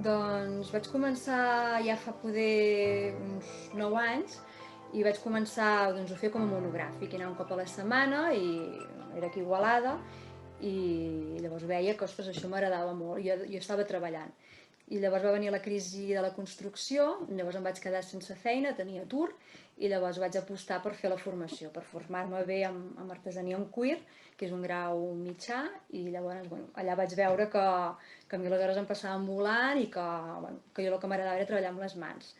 Doncs vaig començar ja fa poder uns 9 anys i vaig començar a fer com a monogràfic, anar un cop a la setmana i era aquí a Igualada i llavors veia que, ostres, això m'agradava molt, jo estava treballant. I llavors va venir la crisi de la construcció, llavors em vaig quedar sense feina, tenia atur, i llavors vaig apostar per fer la formació, per formar-me bé amb artesania en cuir, que és un grau mitjà, i llavors allà vaig veure que a mi les hores em passaven volant i que jo el que m'agradava era treballar amb les mans.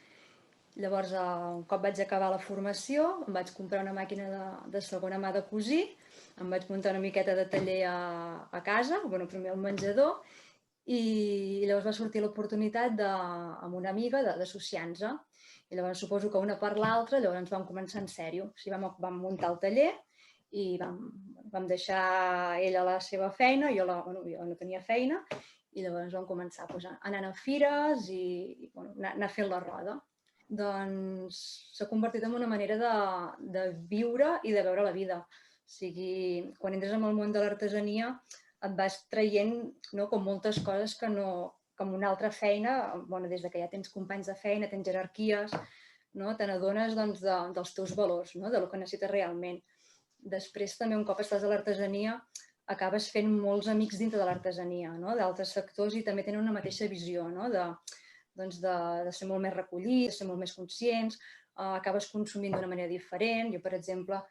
Llavors, un cop vaig acabar la formació, em vaig comprar una màquina de segona mà de cosir, em vaig muntar una miqueta de taller a casa, primer al menjador, i llavors va sortir l'oportunitat amb una amiga d'associar-nos. I llavors suposo que una per l'altra, llavors ens vam començar en sèrio. O sigui, vam muntar el taller i vam deixar ella la seva feina, jo no tenia feina, i llavors vam començar anant a fires i anar fent la roda. Doncs s'ha convertit en una manera de viure i de veure la vida. O sigui, quan entres en el món de l'artesania et vas traient com moltes coses que en una altra feina, des que ja tens companys de feina, tens jerarquies, te n'adones dels teus valors, del que necessites realment. Després també, un cop estàs a l'artesania, acabes fent molts amics dintre de l'artesania, d'altres sectors, i també tenen una mateixa visió, de ser molt més recollits, de ser molt més conscients, acabes consumint d'una manera diferent. Jo, per exemple,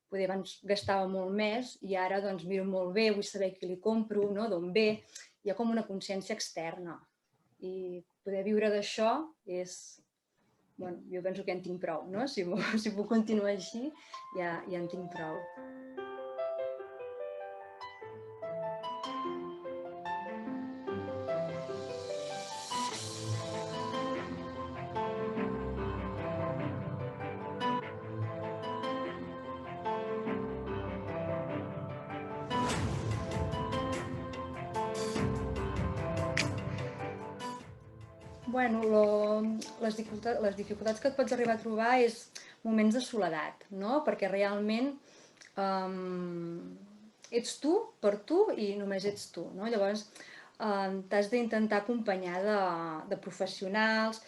abans gastava molt més i ara miro molt bé, vull saber qui li compro, d'on ve, hi ha com una consciència externa. I poder viure d'això és... jo penso que ja en tinc prou, si puc continuar així, ja en tinc prou. Les dificultats que et pots arribar a trobar és moments de soledat, perquè realment ets tu per tu i només ets tu. Llavors t'has d'intentar acompanyar de professionals,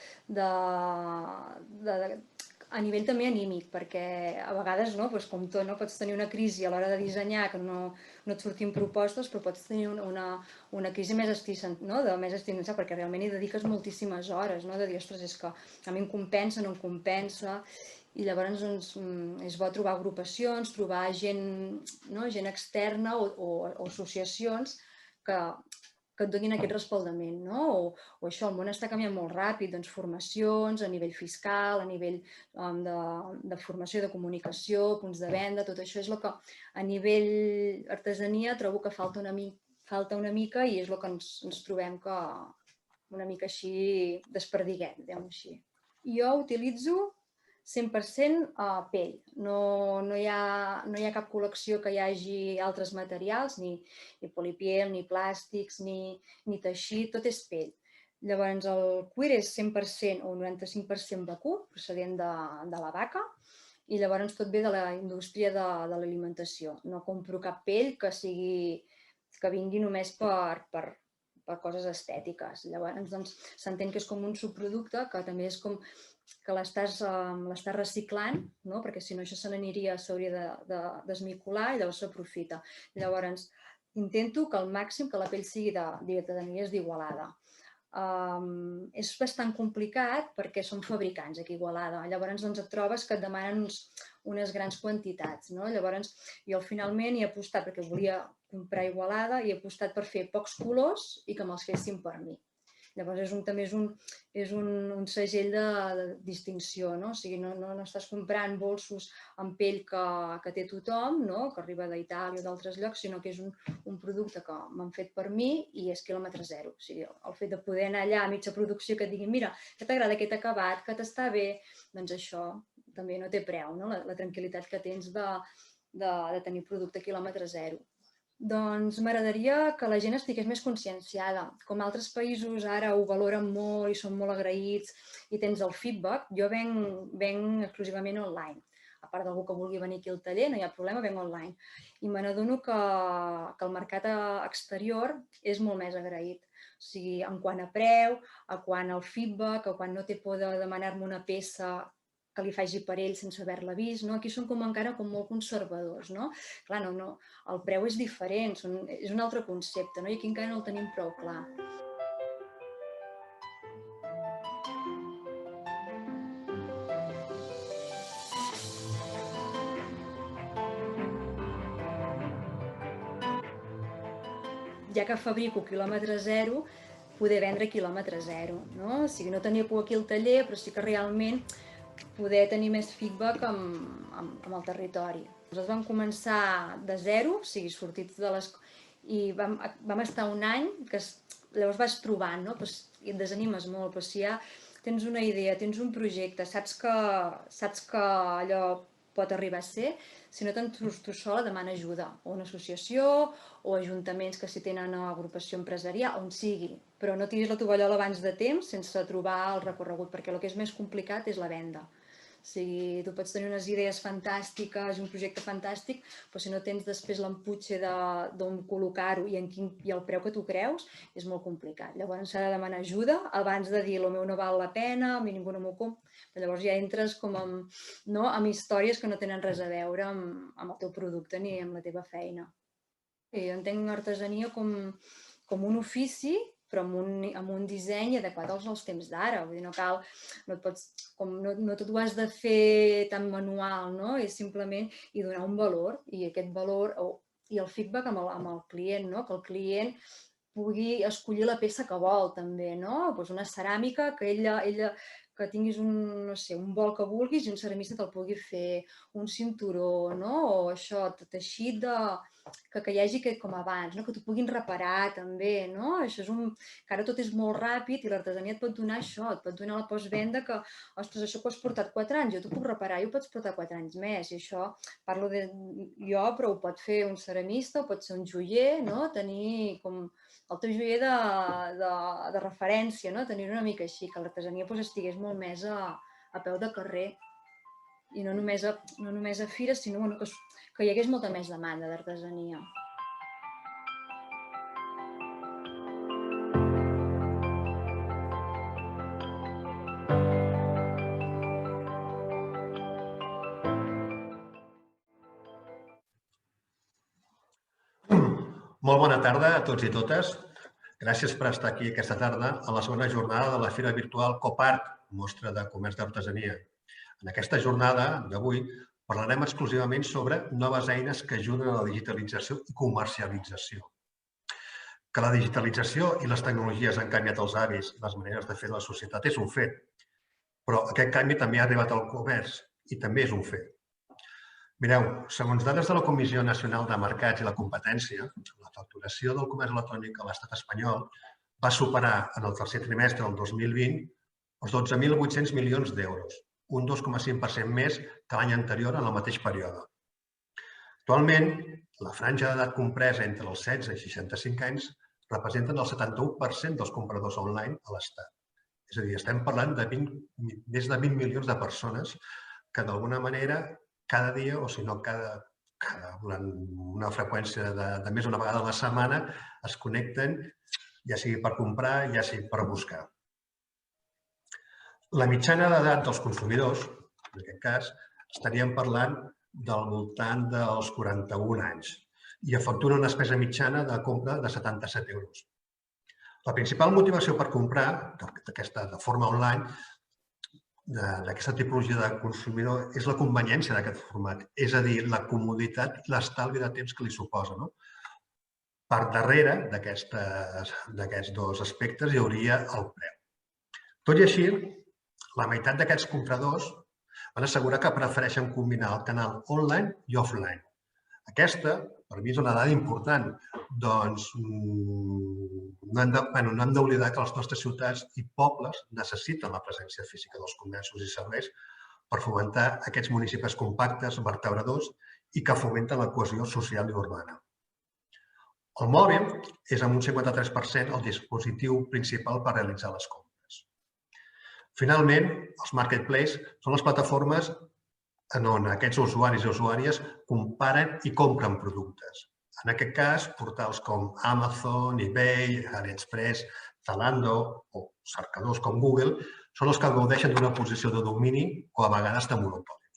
a nivell també anímic, perquè a vegades, com tot, pots tenir una crisi a l'hora de dissenyar, que no et surtin propostes, però pots tenir una crisi més extensa, perquè realment hi dediques moltíssimes hores, de dir, ostres, és que a mi em compensa, no em compensa, i llavors és bo trobar agrupacions, trobar gent externa o associacions que et donin aquest respaldament, o això, el món està canviant molt ràpid, doncs formacions a nivell fiscal, a nivell de formació, de comunicació, punts de venda, tot això és el que a nivell artesania trobo que falta una mica i és el que ens trobem que una mica així desperdiguem, diguem-ho així. Jo utilitzo 100% pell. No hi ha cap col·lecció que hi hagi altres materials, ni polipiel, ni plàstics, ni teixit, tot és pell. Llavors el cuir és 100% o 95% vacú, procedent de la vaca, i llavors tot ve de la indústria de l'alimentació. No compro cap pell que vingui només per coses estètiques. Llavors s'entén que és com un subproducte que també és com que l'estàs reciclant, perquè si no això s'hauria de desmicolar i llavors s'aprofita. Llavors intento que al màxim que la pell sigui d'artesanies d'Igualada. És bastant complicat perquè som fabricants aquí a Igualada, llavors et trobes que et demanen unes grans quantitats. Llavors jo finalment he apostat, perquè volia comprar a Igualada, i he apostat per fer pocs colors i que me'ls fessin per mi. Llavors també és un segell de distinció, o sigui, no estàs comprant bolsos amb pell que té tothom, que arriba d'Itàlia o d'altres llocs, sinó que és un producte que m'han fet per mi i és quilòmetre zero. O sigui, el fet de poder anar allà a mitja producció que et diguin, mira, que t'agrada aquest acabat, que t'està bé, doncs això també no té preu, la tranquil·litat que tens de tenir producte quilòmetre zero. Doncs m'agradaria que la gent estigués més conscienciada. Com altres països ara ho valoren molt i són molt agraïts i tens el feedback, jo venc exclusivament online. A part d'algú que vulgui venir aquí al taller, no hi ha problema, venc online. I me n'adono que el mercat exterior és molt més agraït. O sigui, en quant a preu, a quant al feedback, a quan no té por de demanar-me una peça que li faci per ell sense haver-la vist, no? Aquí són com encara com molt conservadors, no? Clar, el preu és diferent, és un altre concepte, no? I aquí encara no el tenim prou clar. Ja que fabrico quilòmetre zero, poder vendre quilòmetre zero, no? O sigui, no tenia por aquí al taller, però sí que realment poder tenir més feedback amb el territori. Nosaltres vam començar de zero, o sigui, sortits de les... I vam estar un any, que llavors vas provant, no? I et desanimes molt, però si ja tens una idea, tens un projecte, saps que allò pot arribar a ser, si no te'n surts tu sola, demana ajuda, o una associació, o ajuntaments que si tenen una agrupació empresarial, on sigui, però no tiris la tovallola abans de temps sense trobar el recorregut, perquè el que és més complicat és la venda. O sigui, tu pots tenir unes idees fantàstiques, un projecte fantàstic, però si no tens després l'emputxe d'on col·locar-ho i el preu que tu creus, és molt complicat. Llavors s'ha de demanar ajuda abans de dir el meu no val la pena, a mi ningú no m'ho compra. Llavors ja entres com amb històries que no tenen res a veure amb el teu producte ni amb la teva feina. Jo entenc l'artesania com un ofici, però amb un disseny adequat als temps d'ara. Vull dir, no tot ho has de fer tan manual, no? És simplement donar un valor, i aquest valor, i el feedback amb el client, no? Que el client pugui escollir la peça que vol, també, no? Doncs una ceràmica que ella que tinguis no sé, un bol que vulguis i un ceramista te'l pugui fer, un cinturó, no? O això, teixit que hi hagi com abans, no? Que t'ho puguin reparar també, no? Això que ara tot és molt ràpid i l'artesania et pot donar això, et pot donar la postvenda que, ostres, això que ho has portat 4 anys, jo t'ho puc reparar i ho pots portar 4 anys més, i això parlo de jo, però ho pot fer un ceramista, o pot ser un joier, no? Tenir com el teu joier de referència, no? Tenir una mica així, que l'artesania estigués molt més a peu de carrer i no només a fires, sinó que hi hagués molta més demanda d'artesania. Molt bona tarda a tots i totes. Gràcies per estar aquí aquesta tarda a la segona jornada de la Fira Virtual Copart, mostra de comerç d'artesania. En aquesta jornada d'avui parlarem exclusivament sobre noves eines que ajuden a la digitalització i comercialització. Que la digitalització i les tecnologies han canviat els hàbits i les maneres de fer de la societat és un fet, però aquest canvi també ha arribat al comerç i també és un fet. Mireu, segons dades de la Comissió Nacional de Mercats i la Competència, la facturació del comerç electrònic a l'estat espanyol va superar en el tercer trimestre del 2020 els 12.800 milions d'euros, un 2,5% més que l'any anterior en el mateix període. Actualment, la franja d'edat compresa entre els 16 i 65 anys representen el 71% dels compradors online a l'estat. És a dir, estem parlant de més de 20 milions de persones que d'alguna manera cada dia, o si no durant una freqüència de més d'una vegada a la setmana, es connecten, ja sigui per comprar, ja sigui per buscar. La mitjana d'edat dels consumidors, en aquest cas, estaríem parlant del voltant dels 41 anys i efectuen una despesa mitjana de compra de 77 euros. La principal motivació per comprar, de forma online, d'aquesta tipologia de consumidor és la conveniència d'aquest format, és a dir, la comoditat i l'estalvi de temps que li suposa. Per darrere d'aquests dos aspectes hi hauria el preu. Tot i així, la meitat d'aquests compradors van assegurar que prefereixen combinar el canal online i offline. Aquesta, per mi, és una dada important. Doncs no hem d'oblidar que les nostres ciutats i pobles necessiten la presència física dels comerços i serveis per fomentar aquests municipis compactes, vertebradors i que fomenten la cohesió social i urbana. El mòbil és amb un 53% el dispositiu principal per realitzar les compres. Finalment, els marketplaces són les plataformes en on aquests usuaris i usuàries comparen i compren productes. En aquest cas, portals com Amazon, eBay, AliExpress, Zalando o cercadors com Google són els que gaudeixen d'una posició de domini o a vegades de monopoli.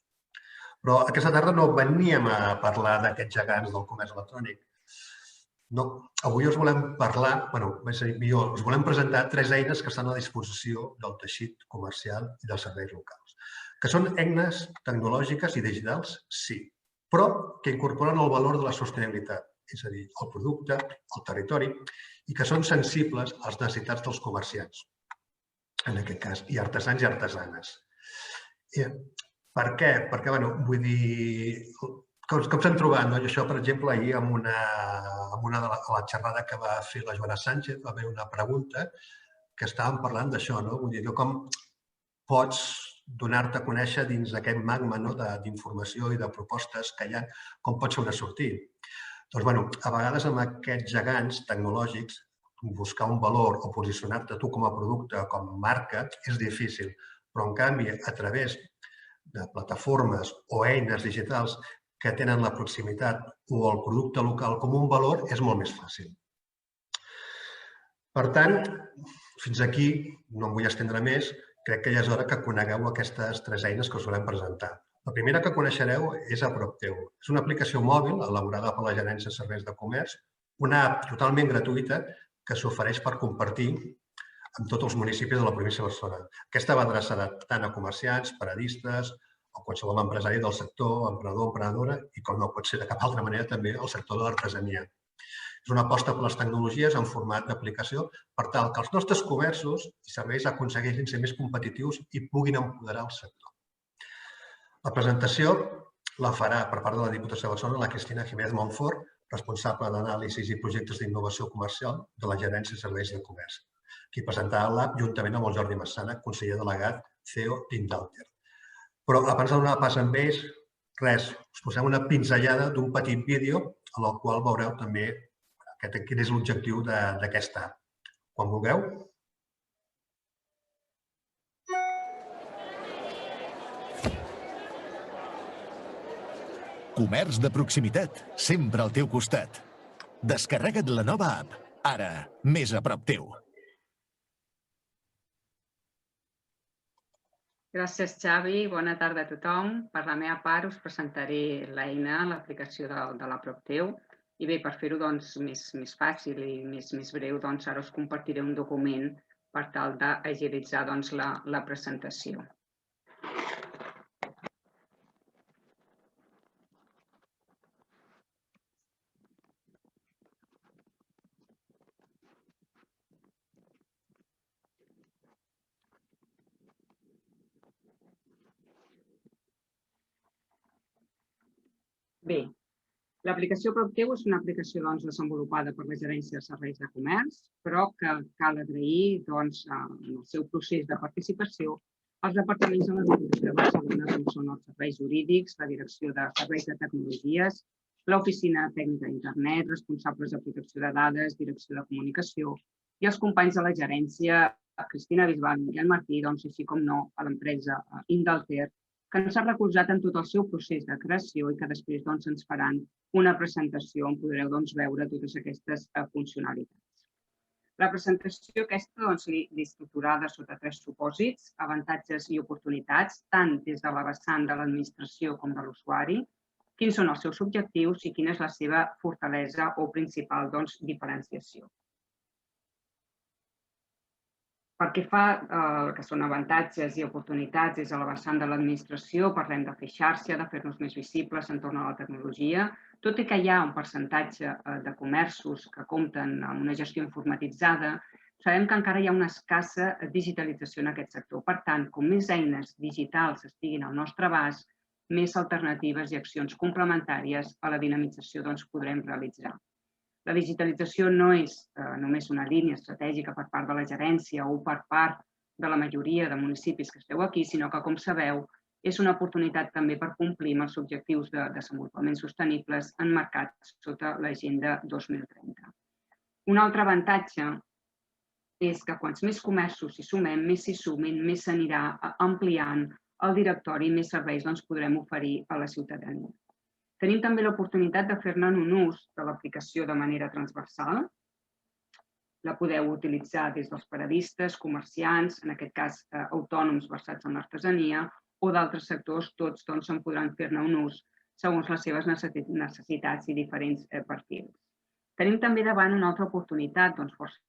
Però aquesta tarda no veníem a parlar d'aquests gegants del comerç electrònic. No, avui us volem parlar, us volem presentar 3 eines que estan a disposició del teixit comercial i dels serveis locals, que són eines tecnològiques i digitals, sí, però que incorporen el valor de la sostenibilitat, és a dir, el producte, el territori, i que són sensibles a les necessitats dels comerciants, en aquest cas, i artesans i artesanes. Per què? Perquè, vull dir, com s'han trobat? I això, per exemple, ahir en una de la xerrada que va fer la Joana Sánchez va haver una pregunta que estàvem parlant d'això, vull dir, com pots donar-te a conèixer dins d'aquest magma d'informació i de propostes que hi ha, com pots fer una sortida. Doncs, a vegades amb aquests gegants tecnològics, buscar un valor o posicionar-te tu com a producte, com a marca, és difícil, però en canvi, a través de plataformes o eines digitals que tenen la proximitat o el producte local com un valor, és molt més fàcil. Per tant, fins aquí, no em vull estendre més, crec que ja és hora que conegueu aquestes 3 eines que us volem presentar. La primera que coneixereu és A Prop Teu. És una aplicació mòbil elaborada per la Gerència de Serveis de Comerç, una app totalment gratuïta que s'ofereix per compartir en tots els municipis de la província de Barcelona. Aquesta va adreçada tant a comerciants, paradistes o qualsevol empresari del sector, emprenedor, emprenedora i, com no pot ser de cap altra manera, també el sector de l'artesania. És una aposta per les tecnologies en format d'aplicació per tal que els nostres comerços i serveis aconsegueixin ser més competitius i puguin empoderar el sector. La presentació la farà per part de la Diputació de Barcelona la Cristina Jiménez Montfort, responsable d'anàlisis i projectes d'innovació comercial de la Gerència de Serveis de Comerç, qui presentarà l'app juntament amb el Jordi Massana, conseller delegat CEO d'Indalter. Però abans de donar pas amb ells, res, us posem una pinzellada d'un petit vídeo en el qual veureu també quin és l'objectiu d'aquesta app. Quan vulgueu. Comerç de proximitat, sempre al teu costat. Descarrega't la nova app, ara, més a prop teu. Gràcies, Xavi. Bona tarda a tothom. Per la meva part us presentaré l'eina, l'aplicació de la Prop Teu. I bé, per fer-ho més fàcil i més breu, ara us compartiré un document per tal d'agilitzar la presentació. Bé, l'aplicació Prop Teu és una aplicació desenvolupada per la Gerència de Serveis de Comerç, però que cal agrair en el seu procés de participació als departaments de la Diputació de Barcelona, com són els serveis jurídics, la Direcció de Serveis de Tecnologies, l'Oficina Tècnica d'Internet, responsables de protecció de dades, Direcció de Comunicació i els companys de la gerència, Cristina Bisbal i Miguel Martí, així com no, a l'empresa Indalter, que ens ha recolzat en tot el seu procés de creació i que després ens faran una presentació on podreu veure totes aquestes funcionalitats. La presentació aquesta estructurada sota 3 supòsits, avantatges i oportunitats, tant des de la vessant de l'administració com de l'usuari, quins són els seus objectius i quina és la seva fortalesa o principal diferenciació. Pel que fa que són avantatges i oportunitats des de la vessant de l'administració, parlem de fer xarxa, de fer-nos més visibles entorn a la tecnologia, tot i que hi ha un percentatge de comerços que compten amb una gestió informatitzada, sabem que encara hi ha una escassa digitalització en aquest sector. Per tant, com més eines digitals estiguin al nostre abast, més alternatives i accions complementàries a la dinamització podrem realitzar. La digitalització no és només una línia estratègica per part de la gerència o per part de la majoria de municipis que esteu aquí, sinó que, com sabeu, és una oportunitat també per complir amb els objectius de desenvolupament sostenibles emmarcats sota l'Agenda 2030. Un altre avantatge és que quants més comerços s'hi sumem, més s'hi sumin, més s'anirà ampliant el directori i més serveis podrem oferir a la ciutadania. Tenim també l'oportunitat de fer-ne un ús de l'aplicació de manera transversal. La podeu utilitzar des dels periodistes, comerciants, en aquest cas autònoms versats en l'artesania, o d'altres sectors, tots en podran fer-ne un ús segons les seves necessitats i diferents perfils. Tenim també davant una altra oportunitat força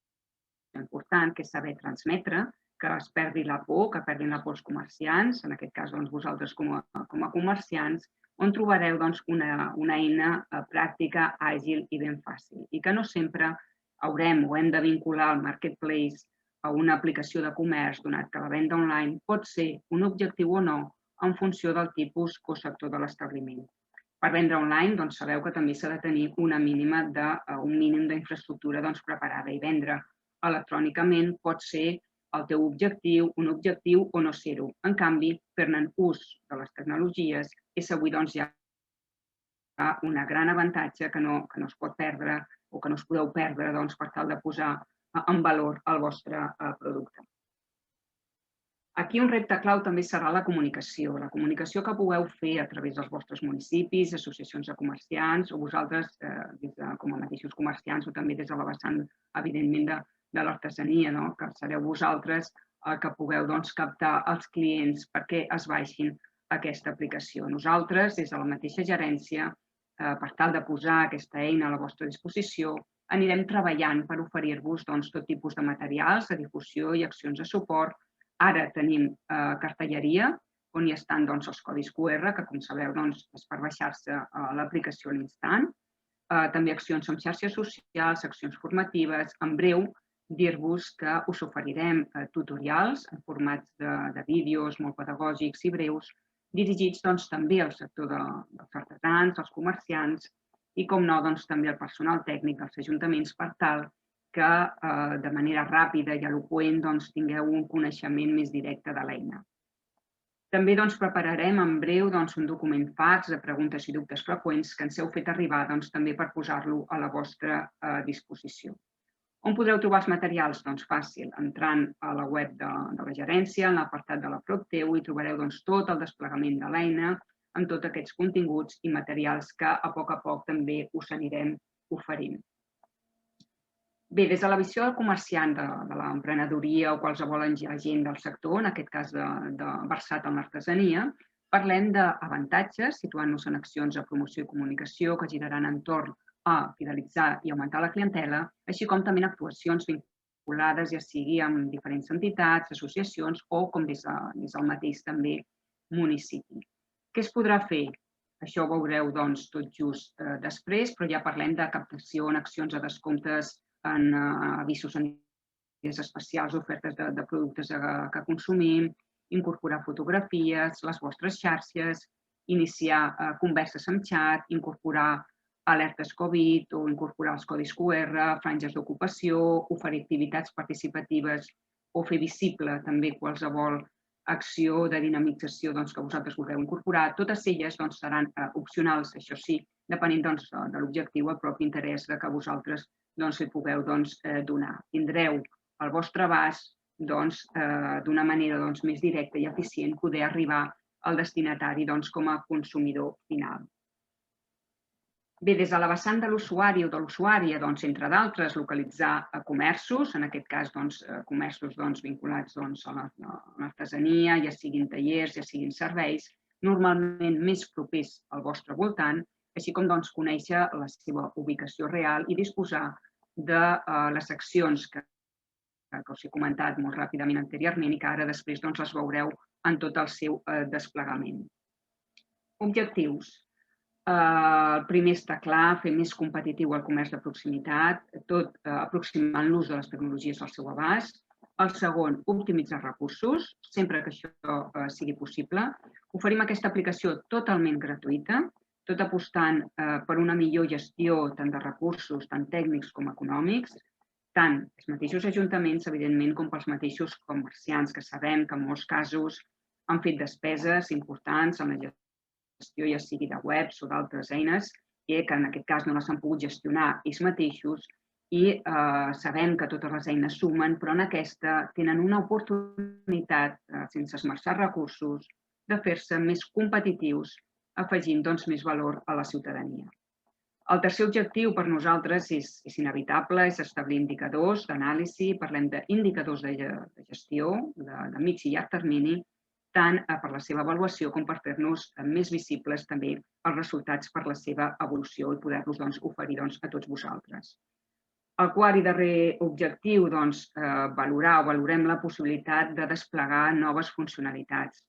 important, que és saber transmetre, que es perdi la por, que perdin la por els comerciants, en aquest cas vosaltres com a comerciants, on trobareu una eina pràctica, àgil i ben fàcil, i que no sempre haurem o hem de vincular el marketplace a una aplicació de comerç, donat que la venda online pot ser un objectiu o no en funció del tipus o sector de l'establiment. Per vendre online, sabeu que també s'ha de tenir un mínim d'infraestructura preparada, i vendre electrònicament pot ser el teu objectiu, un objectiu o no ser-ho. En canvi, fer-ne ús de les tecnologies és avui hi ha un gran avantatge que no es pot perdre o que no us podeu perdre per tal de posar en valor el vostre producte. Aquí un repte clau també serà la comunicació que pugueu fer a través dels vostres municipis, associacions de comerciants o vosaltres com a mateixos comerciants o també des de la vessant, evidentment, de l'artesania, que sereu vosaltres que pugueu captar els clients perquè es baixin aquesta aplicació. Nosaltres, des de la mateixa gerència, per tal de posar aquesta eina a la vostra disposició, anirem treballant per oferir-vos tot tipus de materials, de difusió i accions de suport. Ara tenim cartelleria, on hi estan els codis QR, que com sabeu és per baixar-se l'aplicació a l'instant. També accions amb xarxes socials, accions formatives. En breu, dir-vos que us oferirem tutorials en formats de vídeos molt pedagògics i breus, dirigits també al sector dels artesans, als comerciants i, com no, també al personal tècnic dels ajuntaments, per tal que de manera ràpida i eloqüent tingueu un coneixement més directe de l'eina. També prepararem en breu un document fax de preguntes i dubtes freqüents que ens heu fet arribar també per posar-lo a la vostra disposició. On podreu trobar els materials? Fàcil, entrant a la web de la gerència, en l'apartat de la PropTeu, i trobareu tot el desplegament de l'eina amb tots aquests continguts i materials que a poc també us anirem oferint. Bé, des de la visió del comerciant, de l'emprenedoria o qualsevol agent del sector, en aquest cas versat en l'artesania, parlem d'avantatges, situant-nos en accions de promoció i comunicació que giraran entorn a fidelitzar i augmentar la clientela, així com també en actuacions vinculades, ja sigui amb diferents entitats, associacions o com des del mateix també municipi. Què es podrà fer? Això ho veureu tot just després, però ja parlem de captació en accions de descomptes en avisos en dies especials, ofertes de productes que consumim, incorporar fotografies, les vostres xarxes, iniciar converses amb xat, incorporar alertes Covid o incorporar els codis QR, franges d'ocupació, oferir activitats participatives o fer visible també qualsevol acció de dinamització que vosaltres vulgueu incorporar. Totes elles seran opcionals, això sí, depenent de l'objectiu, el propi interès que vosaltres li pugueu donar. Tindreu al vostre abast d'una manera més directa i eficient poder arribar al destinatari com a consumidor final. Bé, des de la vessant de l'usuari o de l'usuària, entre d'altres, localitzar comerços, en aquest cas comerços vinculats a l'artesania, ja siguin tallers, ja siguin serveis, normalment més propers al vostre voltant, així com conèixer la seva ubicació real i disposar de les accions que us he comentat molt ràpidament anteriorment i que ara després les veureu en tot el seu desplegament. Objectius. El primer està clar, fer més competitiu el comerç de proximitat, tot aproximant l'ús de les tecnologies al seu abast. El segon, optimitzar recursos, sempre que això sigui possible. Oferim aquesta aplicació totalment gratuïta, tot apostant per una millor gestió tant de recursos, tant tècnics com econòmics, tant els mateixos ajuntaments, evidentment, com pels mateixos comerciants, que sabem que en molts casos han fet despeses importants en la gestió, ja sigui de webs o d'altres eines, que en aquest cas no les han pogut gestionar ells mateixos, i sabem que totes les eines sumen, però en aquesta tenen una oportunitat, sense esmerçar recursos, de fer-se més competitius afegint més valor a la ciutadania. El tercer objectiu per nosaltres és inevitable, és establir indicadors d'anàlisi, parlem d'indicadors de gestió de mig i llarg termini, tant per la seva avaluació com per fer-nos més visibles també els resultats per la seva evolució i poder-los oferir a tots vosaltres. El quart i darrer objectiu, valorem la possibilitat de desplegar noves funcionalitats.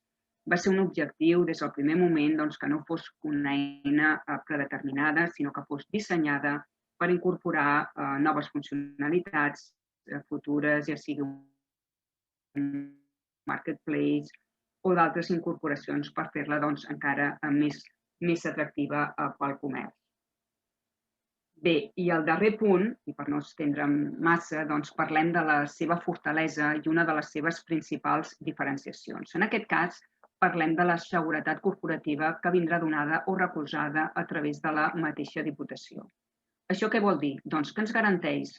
Va ser un objectiu des del primer moment que no fos una eina predeterminada, sinó que fos dissenyada per incorporar noves funcionalitats futures, ja sigui un marketplace o d'altres incorporacions per fer-la encara més atractiva pel comerç. Bé, i el darrer punt, i per no estendre'm massa, parlem de la seva fortalesa i una de les seves principals diferenciacions. En aquest cas, parlem de la seguretat corporativa que vindrà donada o recolzada a través de la mateixa Diputació. Això què vol dir? Doncs que ens garanteix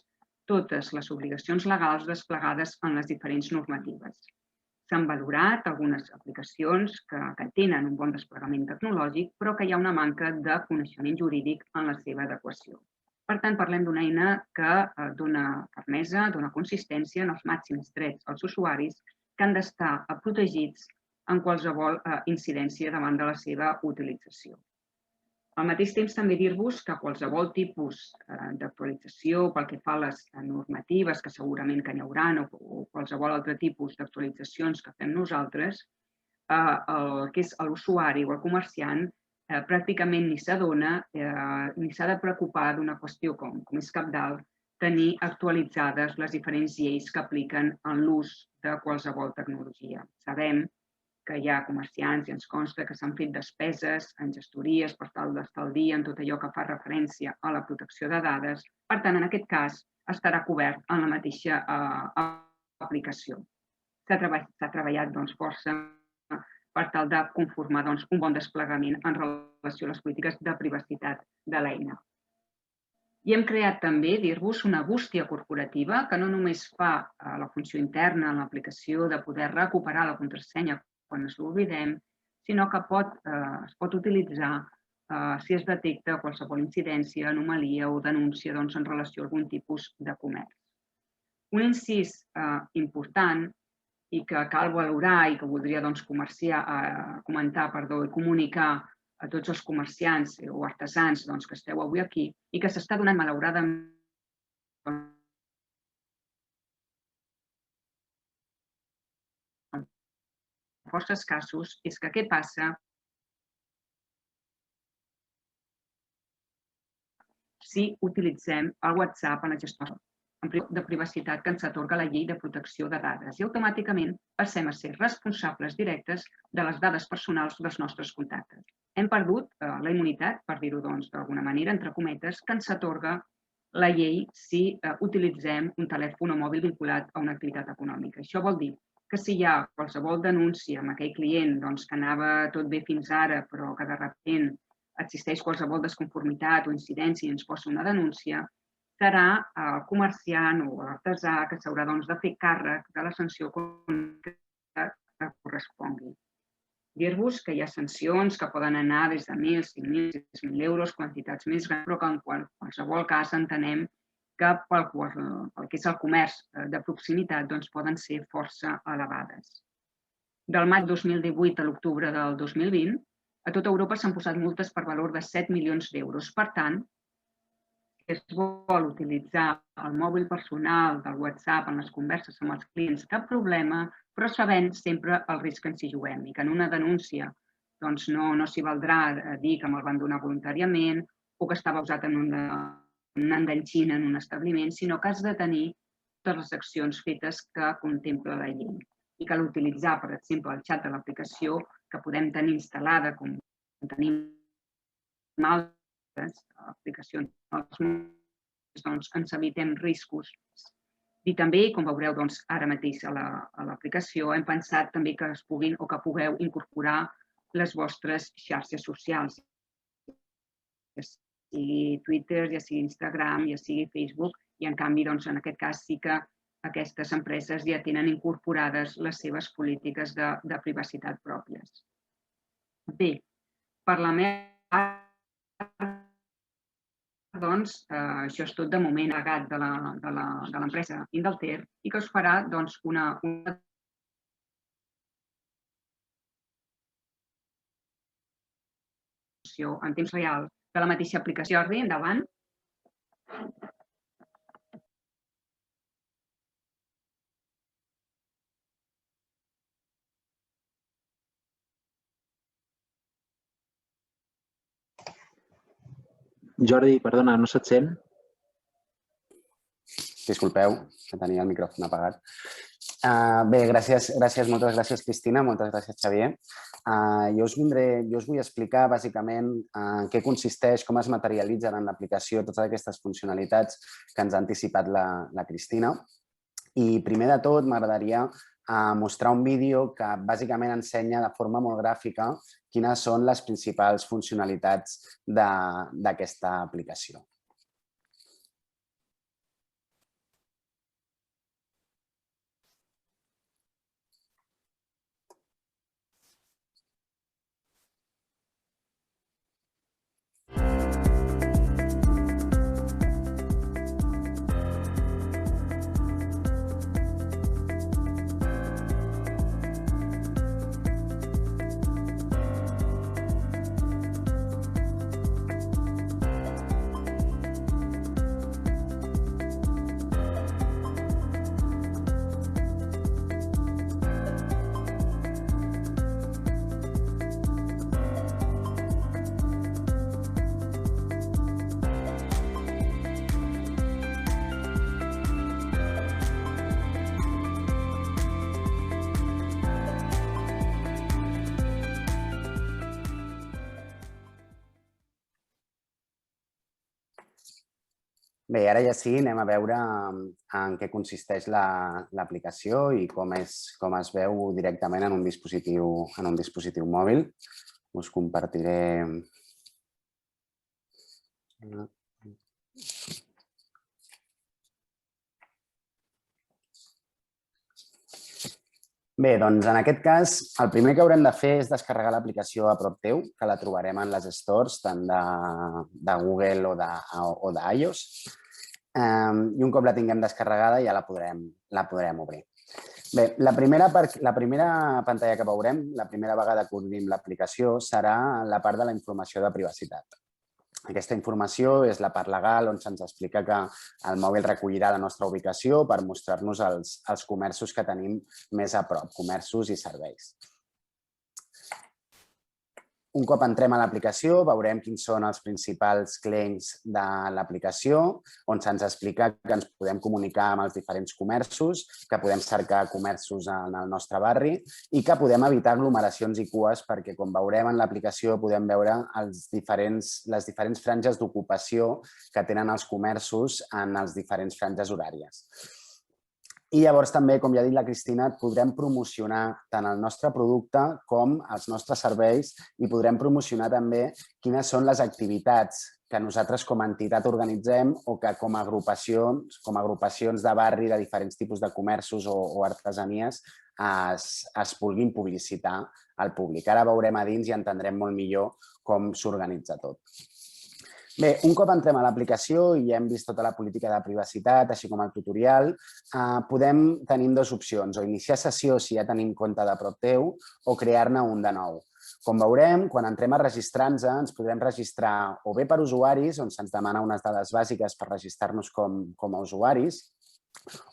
totes les obligacions legals desplegades en les diferents normatives. S'han valorat algunes aplicacions que tenen un bon desplegament tecnològic, però que hi ha una manca de coneixement jurídic en la seva adequació. Per tant, parlem d'una eina que dona fermesa, dona consistència en els màxims drets als usuaris que han d'estar protegits en qualsevol incidència davant de la seva utilització. Al mateix temps, també dir-vos que qualsevol tipus d'actualització pel que fa a les normatives, que segurament que n'hi haurà, o qualsevol altre tipus d'actualitzacions que fem nosaltres, el que és l'usuari o el comerciant pràcticament ni s'adona ni s'ha de preocupar d'una qüestió com és cabdal tenir actualitzades les diferents lleis que apliquen en l'ús de qualsevol tecnologia. Sabem que hi ha comerciants i ens consta que s'han fet despeses en gestories per tal d'estalviar en tot allò que fa referència a la protecció de dades. Per tant, en aquest cas, estarà cobert en la mateixa aplicació. S'ha treballat força per tal de conformar un bon desplegament en relació a les polítiques de privacitat de l'eina. I hem creat també, dir-vos, una bústia corporativa que no només fa la funció interna en l'aplicació de poder recuperar la contrasenya quan ens l'oblidem, sinó que es pot utilitzar si es detecta qualsevol incidència, anomalia o denúncia en relació a algun tipus de comerç. Un incís important i que cal valorar i que voldria comentar i comunicar a tots els comerciants o artesans que esteu avui aquí i que s'està donant malauradament força escassos, és que què passa si utilitzem el WhatsApp en la gestió de privacitat que ens atorga la Llei de Protecció de Dades i automàticament passem a ser responsables directes de les dades personals dels nostres contactes. Hem perdut la immunitat, per dir-ho d'alguna manera, entre cometes, que ens atorga la llei si utilitzem un telèfon o mòbil vinculat a una activitat econòmica. Això vol dir que si hi ha qualsevol denúncia amb aquell client que anava tot bé fins ara, però que de sobte existeix qualsevol desconformitat o incidència i ens posa una denúncia, serà el comerciant o l'artesà que s'haurà de fer càrrec de la sanció que correspongui. Dir-vos que hi ha sancions que poden anar des de 1.000, 5.000, 6.000 euros, quantitats més grans, però que en qualsevol cas entenem que pel que és el comerç de proximitat poden ser força elevades. Del maig 2018 a l'octubre del 2020, a tota Europa s'han posat multes per valor de 7 milions d'euros. Per tant, si es vol utilitzar el mòbil personal del WhatsApp en les converses amb els clients, cap problema, però sabent sempre el risc que ens hi juguem i que en una denúncia no s'hi valdrà dir que me'l van donar voluntàriament o que estava usat en una enganxina en un establiment, sinó que has de tenir totes les accions fetes que contempla la llei. I cal utilitzar, per exemple, el xat de l'aplicació que podem tenir instal·lada, com tenim altres aplicacions, ens evitem riscos. I també, com veureu ara mateix a l'aplicació, hem pensat també que es puguin o que pugueu incorporar les vostres xarxes socials, ja sigui Twitter, ja sigui Instagram, ja sigui Facebook, i en canvi, en aquest cas, sí que aquestes empreses ja tenen incorporades les seves polítiques de privacitat pròpies. Bé, Per la meva part, doncs, això és tot de moment legat de l'empresa Indelter i que us farà doncs, una en temps real de la mateixa aplicació. Jordi, endavant. Jordi, perdona, no se't sent? Disculpeu, que tenia el micròfon apagat. Bé, moltes gràcies, Cristina, moltes gràcies, Xavier. Jo us vull explicar bàsicament en què consisteix, com es materialitzen en l'aplicació totes aquestes funcionalitats que ens ha anticipat la Cristina. I primer de tot m'agradaria mostrar un vídeo que bàsicament ensenya de forma molt gràfica quines són les principals funcionalitats d'aquesta aplicació. Bé, ara ja sí, anem a veure en què consisteix l'aplicació i com es veu directament en un dispositiu mòbil. Us compartiré... Bé, doncs en aquest cas, el primer que haurem de fer és descarregar l'aplicació a prop teu, que la trobarem en les stores, tant de Google o d'iOS. I un cop la tinguem descarregada ja la podrem obrir. Bé, la primera pantalla que veurem, la primera vegada que obrim l'aplicació, serà la part de la informació de privacitat. Aquesta informació és la part legal on se'ns explica que el mòbil recollirà la nostra ubicació per mostrar-nos els comerços que tenim més a prop, comerços i serveis. Un cop entrem a l'aplicació, veurem quins són els principals claims de l'aplicació, on se'ns explica que ens podem comunicar amb els diferents comerços, que podem cercar comerços en el nostre barri i que podem evitar aglomeracions i cues perquè, com veurem en l'aplicació, podem veure les diferents franges d'ocupació que tenen els comerços en les diferents franges horàries. I llavors també, com ja ha dit la Cristina, podrem promocionar tant el nostre producte com els nostres serveis i podrem promocionar també quines són les activitats que nosaltres com a entitat organitzem o que com a agrupacions de barri de diferents tipus de comerços o artesanies es vulguin publicitar al públic. Ara veurem a dins i entendrem molt millor com s'organitza tot. Bé, un cop entrem a l'aplicació i hem vist tota la política de privacitat, així com el tutorial, tenim dues opcions, o iniciar sessió si ja tenim compte de prop teu o crear-ne un de nou. Com veurem, quan entrem a registrar-nos, ens podrem registrar o bé per usuaris, on se'ns demana unes dades bàsiques per registrar-nos com a usuaris,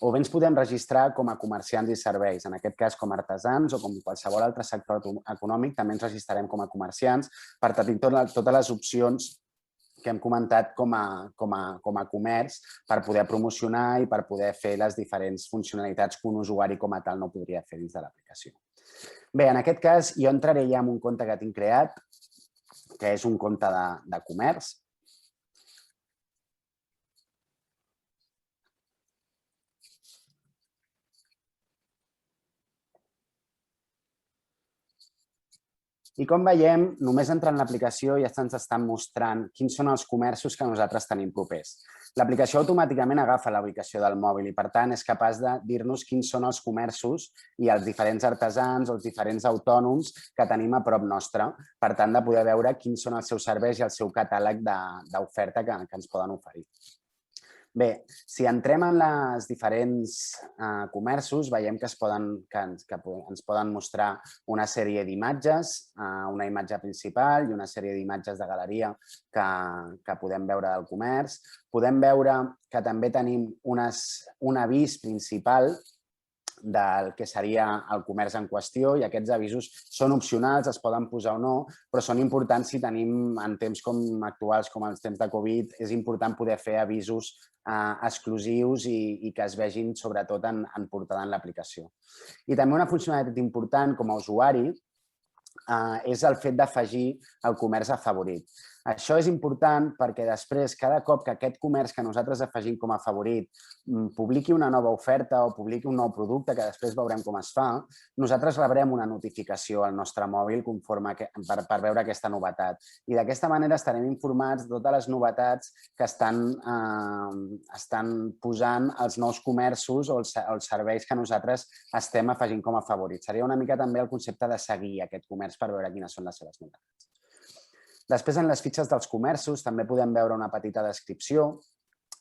o bé ens podem registrar com a comerciants i serveis, en aquest cas com a artesans o com qualsevol altre sector econòmic, també ens registrarem com a comerciants per tenir totes les opcions que hem comentat com a comerç per poder promocionar i per poder fer les diferents funcionalitats que un usuari com a tal no podria fer dins de l'aplicació. Bé, en aquest cas jo entraré ja en un compte que tinc creat, que és un compte de comerç. I com veiem, només entrant en l'aplicació ja ens estan mostrant quins són els comerços que nosaltres tenim propers. L'aplicació automàticament agafa la ubicació del mòbil i, per tant, és capaç de dir-nos quins són els comerços i els diferents artesans o els diferents autònoms que tenim a prop nostre, per tant, de poder veure quins són els seus serveis i el seu catàleg d'oferta que ens poden oferir. Bé, si entrem en els diferents comerços, veiem que ens poden mostrar una sèrie d'imatges, una imatge principal i una sèrie d'imatges de galeria que podem veure del comerç. Podem veure que també tenim un avís principal del que seria el comerç en qüestió i aquests avisos són opcionals, es poden posar o no, però són importants si tenim en temps com actuals, com els temps de Covid, és important poder fer avisos exclusius i que es vegin sobretot en portada en l'aplicació. I també una funcionalitat important com a usuari és el fet d'afegir el comerç a favorit. Això és important perquè després, cada cop que aquest comerç que nosaltres afegim com a favorit publiqui una nova oferta o publiqui un nou producte, que després veurem com es fa, nosaltres rebrem una notificació al nostre mòbil per veure aquesta novetat. I d'aquesta manera estarem informats de totes les novetats que estan posant els nous comerços o els serveis que nosaltres estem afegint com a favorit. Seria una mica també el concepte de seguir aquest comerç per veure quines són les seves novetats. Després, en les fitxes dels comerços, també podem veure una petita descripció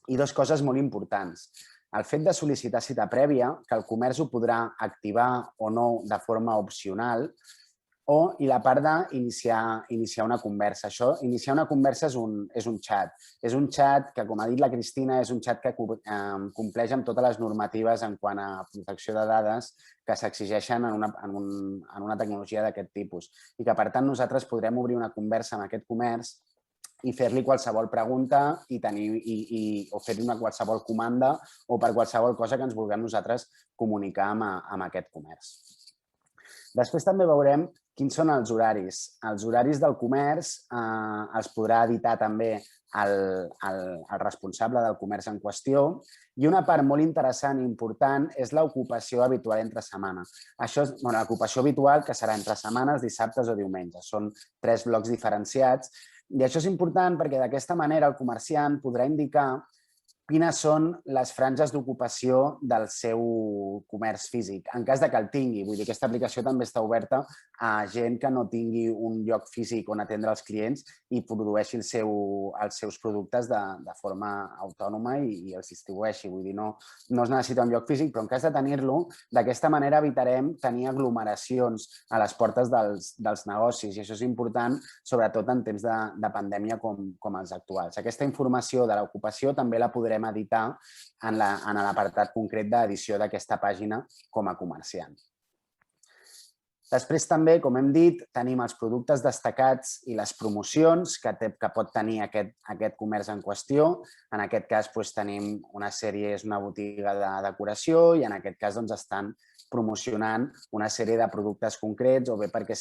i dues coses molt importants. El fet de sol·licitar cita prèvia, que el comerç ho podrà activar o no de forma opcional, i la part d'iniciar una conversa. Això, iniciar una conversa és un xat. És un xat que, com ha dit la Cristina, és un xat que compleix amb totes les normatives en quant a protecció de dades que s'exigeixen en una tecnologia d'aquest tipus. I que, per tant, nosaltres podrem obrir una conversa amb aquest comerç i fer-li qualsevol pregunta o fer-li una qualsevol comanda o per qualsevol cosa que ens vulguem nosaltres comunicar amb aquest comerç. Després també veurem quins són els horaris. Els horaris del comerç els podrà editar també el responsable del comerç en qüestió i una part molt interessant i important és l'ocupació habitual entre setmana. Això és l'ocupació habitual que serà entre setmanes, dissabtes o diumenges. Són 3 blocs diferenciats i això és important perquè d'aquesta manera el comerciant podrà indicar quines són les franges d'ocupació del seu comerç físic, en cas que el tingui. Vull dir, aquesta aplicació també està oberta a gent que no tingui un lloc físic on atendre els clients i produeixi els seus productes de forma autònoma i els distribueixi. Vull dir, no es necessita un lloc físic, però en cas de tenir-lo, d'aquesta manera evitarem tenir aglomeracions a les portes dels negocis i això és important, sobretot en temps de pandèmia com els actuals. Aquesta informació de l'ocupació també la podrem editar en l'apartat concret d'edició d'aquesta pàgina com a comerciant. Després també, com hem dit, tenim els productes destacats i les promocions que pot tenir aquest comerç en qüestió. En aquest cas tenim una sèrie, és una botiga de decoració i en aquest cas estan promocionant una sèrie de productes concrets o bé perquè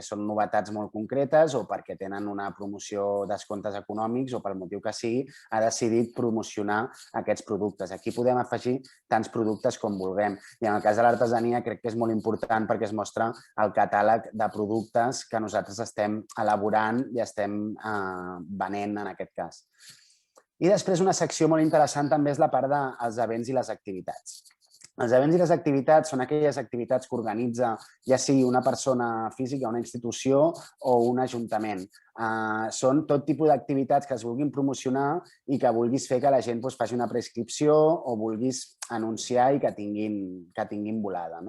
són novetats molt concretes o perquè tenen una promoció descomptes econòmics o pel motiu que sigui, ha decidit promocionar aquests productes. Aquí podem afegir tants productes com vulguem. I en el cas de l'artesania crec que és molt important perquè es mostra el catàleg de productes que nosaltres estem elaborant i estem venent en aquest cas. I després una secció molt interessant també és la part dels events i les activitats. Els events i les activitats són aquelles activitats que organitza ja sigui una persona física, una institució o un ajuntament. Són tot tipus d'activitats que es vulguin promocionar i que vulguis fer que la gent faci una prescripció o vulguis anunciar i que tinguin volada.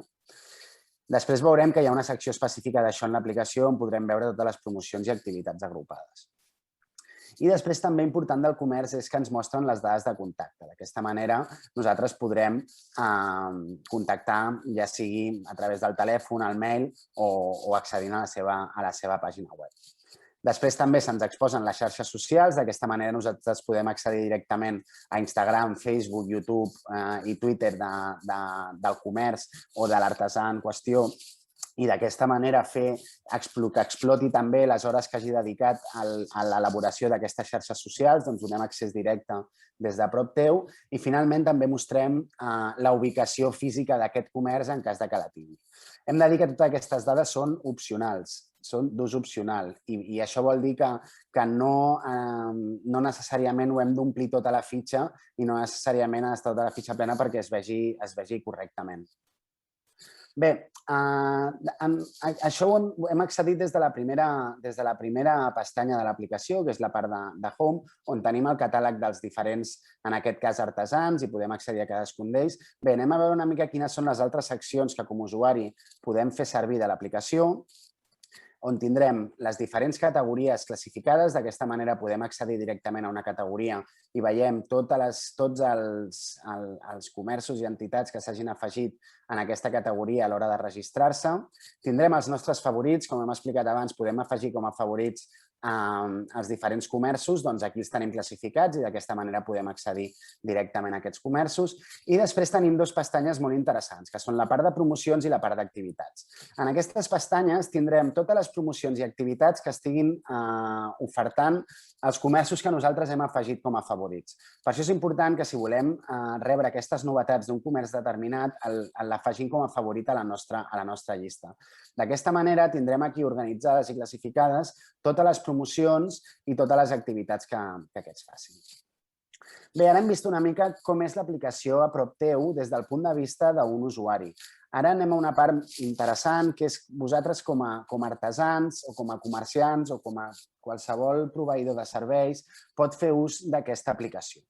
Després veurem que hi ha una secció específica d'això en l'aplicació on podrem veure totes les promocions i activitats agrupades. I després també important del comerç és que ens mostren les dades de contacte. D'aquesta manera nosaltres podrem contactar ja sigui a través del telèfon, el mail o accedint a la seva pàgina web. Després també se'ns exposen les xarxes socials. D'aquesta manera nosaltres podem accedir directament a Instagram, Facebook, YouTube i Twitter del comerç o de l'artesà en qüestió i d'aquesta manera fer que exploti també les hores que hagi dedicat a l'elaboració d'aquestes xarxes socials, doncs donem accés directe des de prop teu i finalment també mostrem la ubicació física d'aquest comerç en cas que la tingui. Hem de dir que totes aquestes dades són opcionals. són d'ús opcional i això vol dir que no necessàriament ho hem d'omplir tota la fitxa i no necessàriament ha d'estar tota la fitxa plena perquè es vegi correctament. Bé, això ho hem accedit des de la primera pestanya de l'aplicació, que és la part de Home, on tenim el catàleg dels diferents, en aquest cas, artesans, i podem accedir a cadascun d'ells. Bé, anem a veure una mica quines són les altres seccions que com a usuari podem fer servir de l'aplicació, on tindrem les diferents categories classificades. D'aquesta manera podem accedir directament a una categoria i veiem tots els comerços i entitats que s'hagin afegit en aquesta categoria a l'hora de registrar-se. Tindrem els nostres favorits, com hem explicat abans, podem afegir com a favorits els diferents comerços, doncs aquí els tenim classificats i d'aquesta manera podem accedir directament a aquests comerços. I després tenim dues pestanyes molt interessants, que són la part de promocions i la part d'activitats. En aquestes pestanyes tindrem totes les promocions i activitats que estiguin ofertant els comerços que nosaltres hem afegit com a favorits. Per això és important que si volem rebre aquestes novetats d'un comerç determinat, l'afegim com a favorit a la nostra llista. D'aquesta manera tindrem aquí organitzades i classificades totes les promocions i totes les activitats que aquests facin. Bé, ara hem vist una mica com és l'aplicació a prop teu des del punt de vista d'un usuari. Ara anem a una part interessant, que és vosaltres com a artesans o com a comerciants o com a qualsevol proveïdor de serveis pot fer ús d'aquesta aplicació.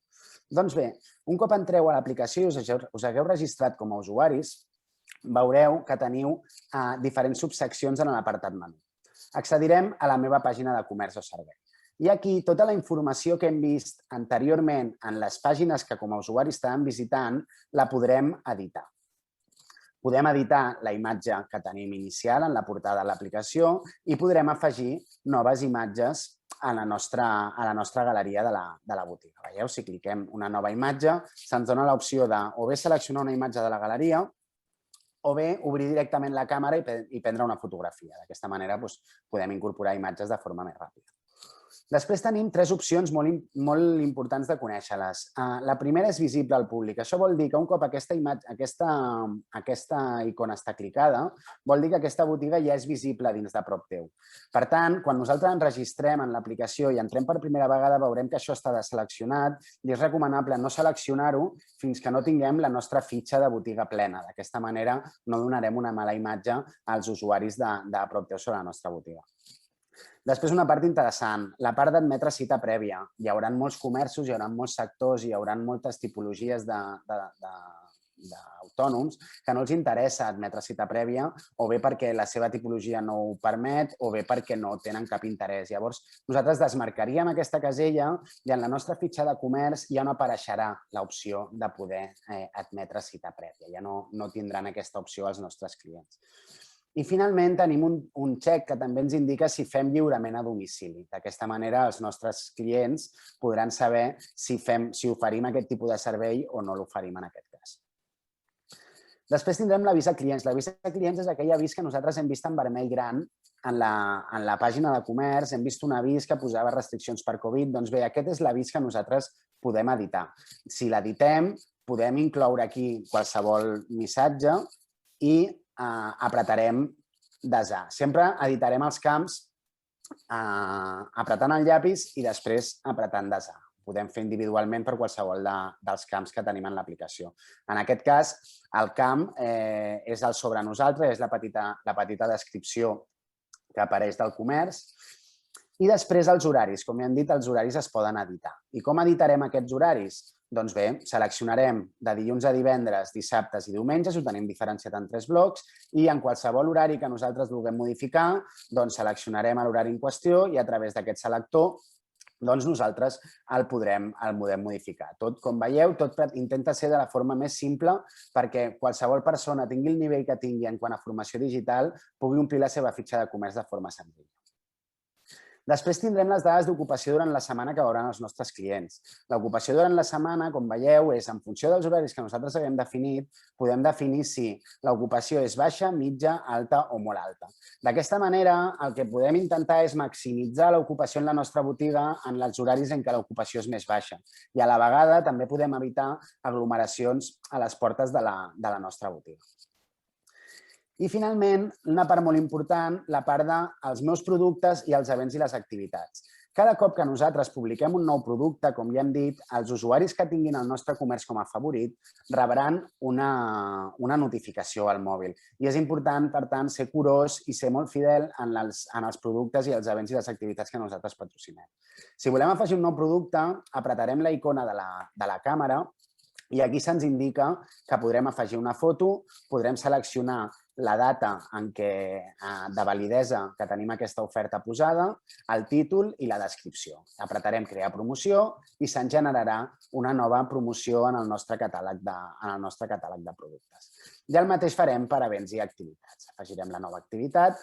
Doncs bé, un cop entreu a l'aplicació i us hagueu registrat com a usuaris, veureu que teniu diferents subseccions en l'apartat menú. Accedirem a la meva pàgina de comerç o servei. I aquí tota la informació que hem vist anteriorment en les pàgines que com a usuari estàvem visitant la podrem editar. Podem editar la imatge que tenim inicial en la portada de l'aplicació i podrem afegir noves imatges a la nostra galeria de la botiga. Veieu? Si cliquem una nova imatge, se'ns dona l'opció de o bé seleccionar una imatge de la galeria o bé obrir directament la càmera i prendre una fotografia. D'aquesta manera podem incorporar imatges de forma més ràpida. Després tenim tres opcions molt importants de conèixer-les. La primera és visible al públic. Això vol dir que un cop aquesta icona està clicada, vol dir que aquesta botiga ja és visible dins de prop teu. Per tant, quan nosaltres ens registrem en l'aplicació i entrem per primera vegada, veurem que això està deseleccionat i és recomanable no seleccionar-ho fins que no tinguem la nostra fitxa de botiga plena. D'aquesta manera no donarem una mala imatge als usuaris de prop teu sobre la nostra botiga. Després, una part interessant, la part d'admetre cita prèvia. Hi haurà molts comerços, hi haurà molts sectors, hi haurà moltes tipologies d'autònoms que no els interessa admetre cita prèvia o bé perquè la seva tipologia no ho permet o bé perquè no tenen cap interès. Llavors, nosaltres desmarcaríem aquesta casella i en la nostra fitxa de comerç ja no apareixerà l'opció de poder admetre cita prèvia. Ja no tindran aquesta opció els nostres clients. I finalment tenim un check que també ens indica si fem lliurament a domicili. D'aquesta manera els nostres clients podran saber si oferim aquest tipus de servei o no l'oferim en aquest cas. Després tindrem l'avís a clients. L'avís a clients és aquell avís que nosaltres hem vist en vermell gran en la pàgina de comerç. Hem vist un avís que posava restriccions per Covid. Doncs bé, aquest és l'avís que nosaltres podem editar. Si l'editem, podem incloure aquí qualsevol missatge i apretarem desar. Sempre editarem els camps apretant el llapis i després apretant desar. Podem fer individualment per qualsevol dels camps que tenim en l'aplicació. En aquest cas, el camp és el sobre nosaltres, és la petita descripció que apareix del comerç. I després els horaris. Com ja hem dit, els horaris es poden editar. I com editarem aquests horaris? Doncs bé, seleccionarem de dilluns a divendres, dissabtes i diumenges, ho tenim diferenciat en 3 blocs, i en qualsevol horari que nosaltres vulguem modificar, doncs seleccionarem l'horari en qüestió i a través d'aquest selector doncs nosaltres el podem modificar. Tot, com veieu, tot intenta ser de la forma més simple perquè qualsevol persona, tingui el nivell que tingui en quant a formació digital, pugui omplir la seva fitxa de comerç de forma senzilla. Després tindrem les dades d'ocupació durant la setmana que veuran els nostres clients. L'ocupació durant la setmana, com veieu, és en funció dels horaris que nosaltres haguem definit, podem definir si l'ocupació és baixa, mitja, alta o molt alta. D'aquesta manera, el que podem intentar és maximitzar l'ocupació en la nostra botiga en els horaris en què l'ocupació és més baixa. I a la vegada també podem evitar aglomeracions a les portes de la nostra botiga. I finalment, una part molt important, la part dels meus productes i els events i les activitats. Cada cop que nosaltres publiquem un nou producte, com ja hem dit, els usuaris que tinguin el nostre comerç com a favorit rebran una notificació al mòbil. I és important, per tant, ser curós i ser molt fidel en els productes i els events i les activitats que nosaltres patrocinem. Si volem afegir un nou producte, apretarem la icona de la càmera i aquí se'ns indica que podrem afegir una foto, podrem seleccionar la data de validesa que tenim aquesta oferta posada, el títol i la descripció. Apretarem crear promoció i se'ns generarà una nova promoció en el nostre catàleg de productes. I el mateix farem per events i activitats. Afegirem la nova activitat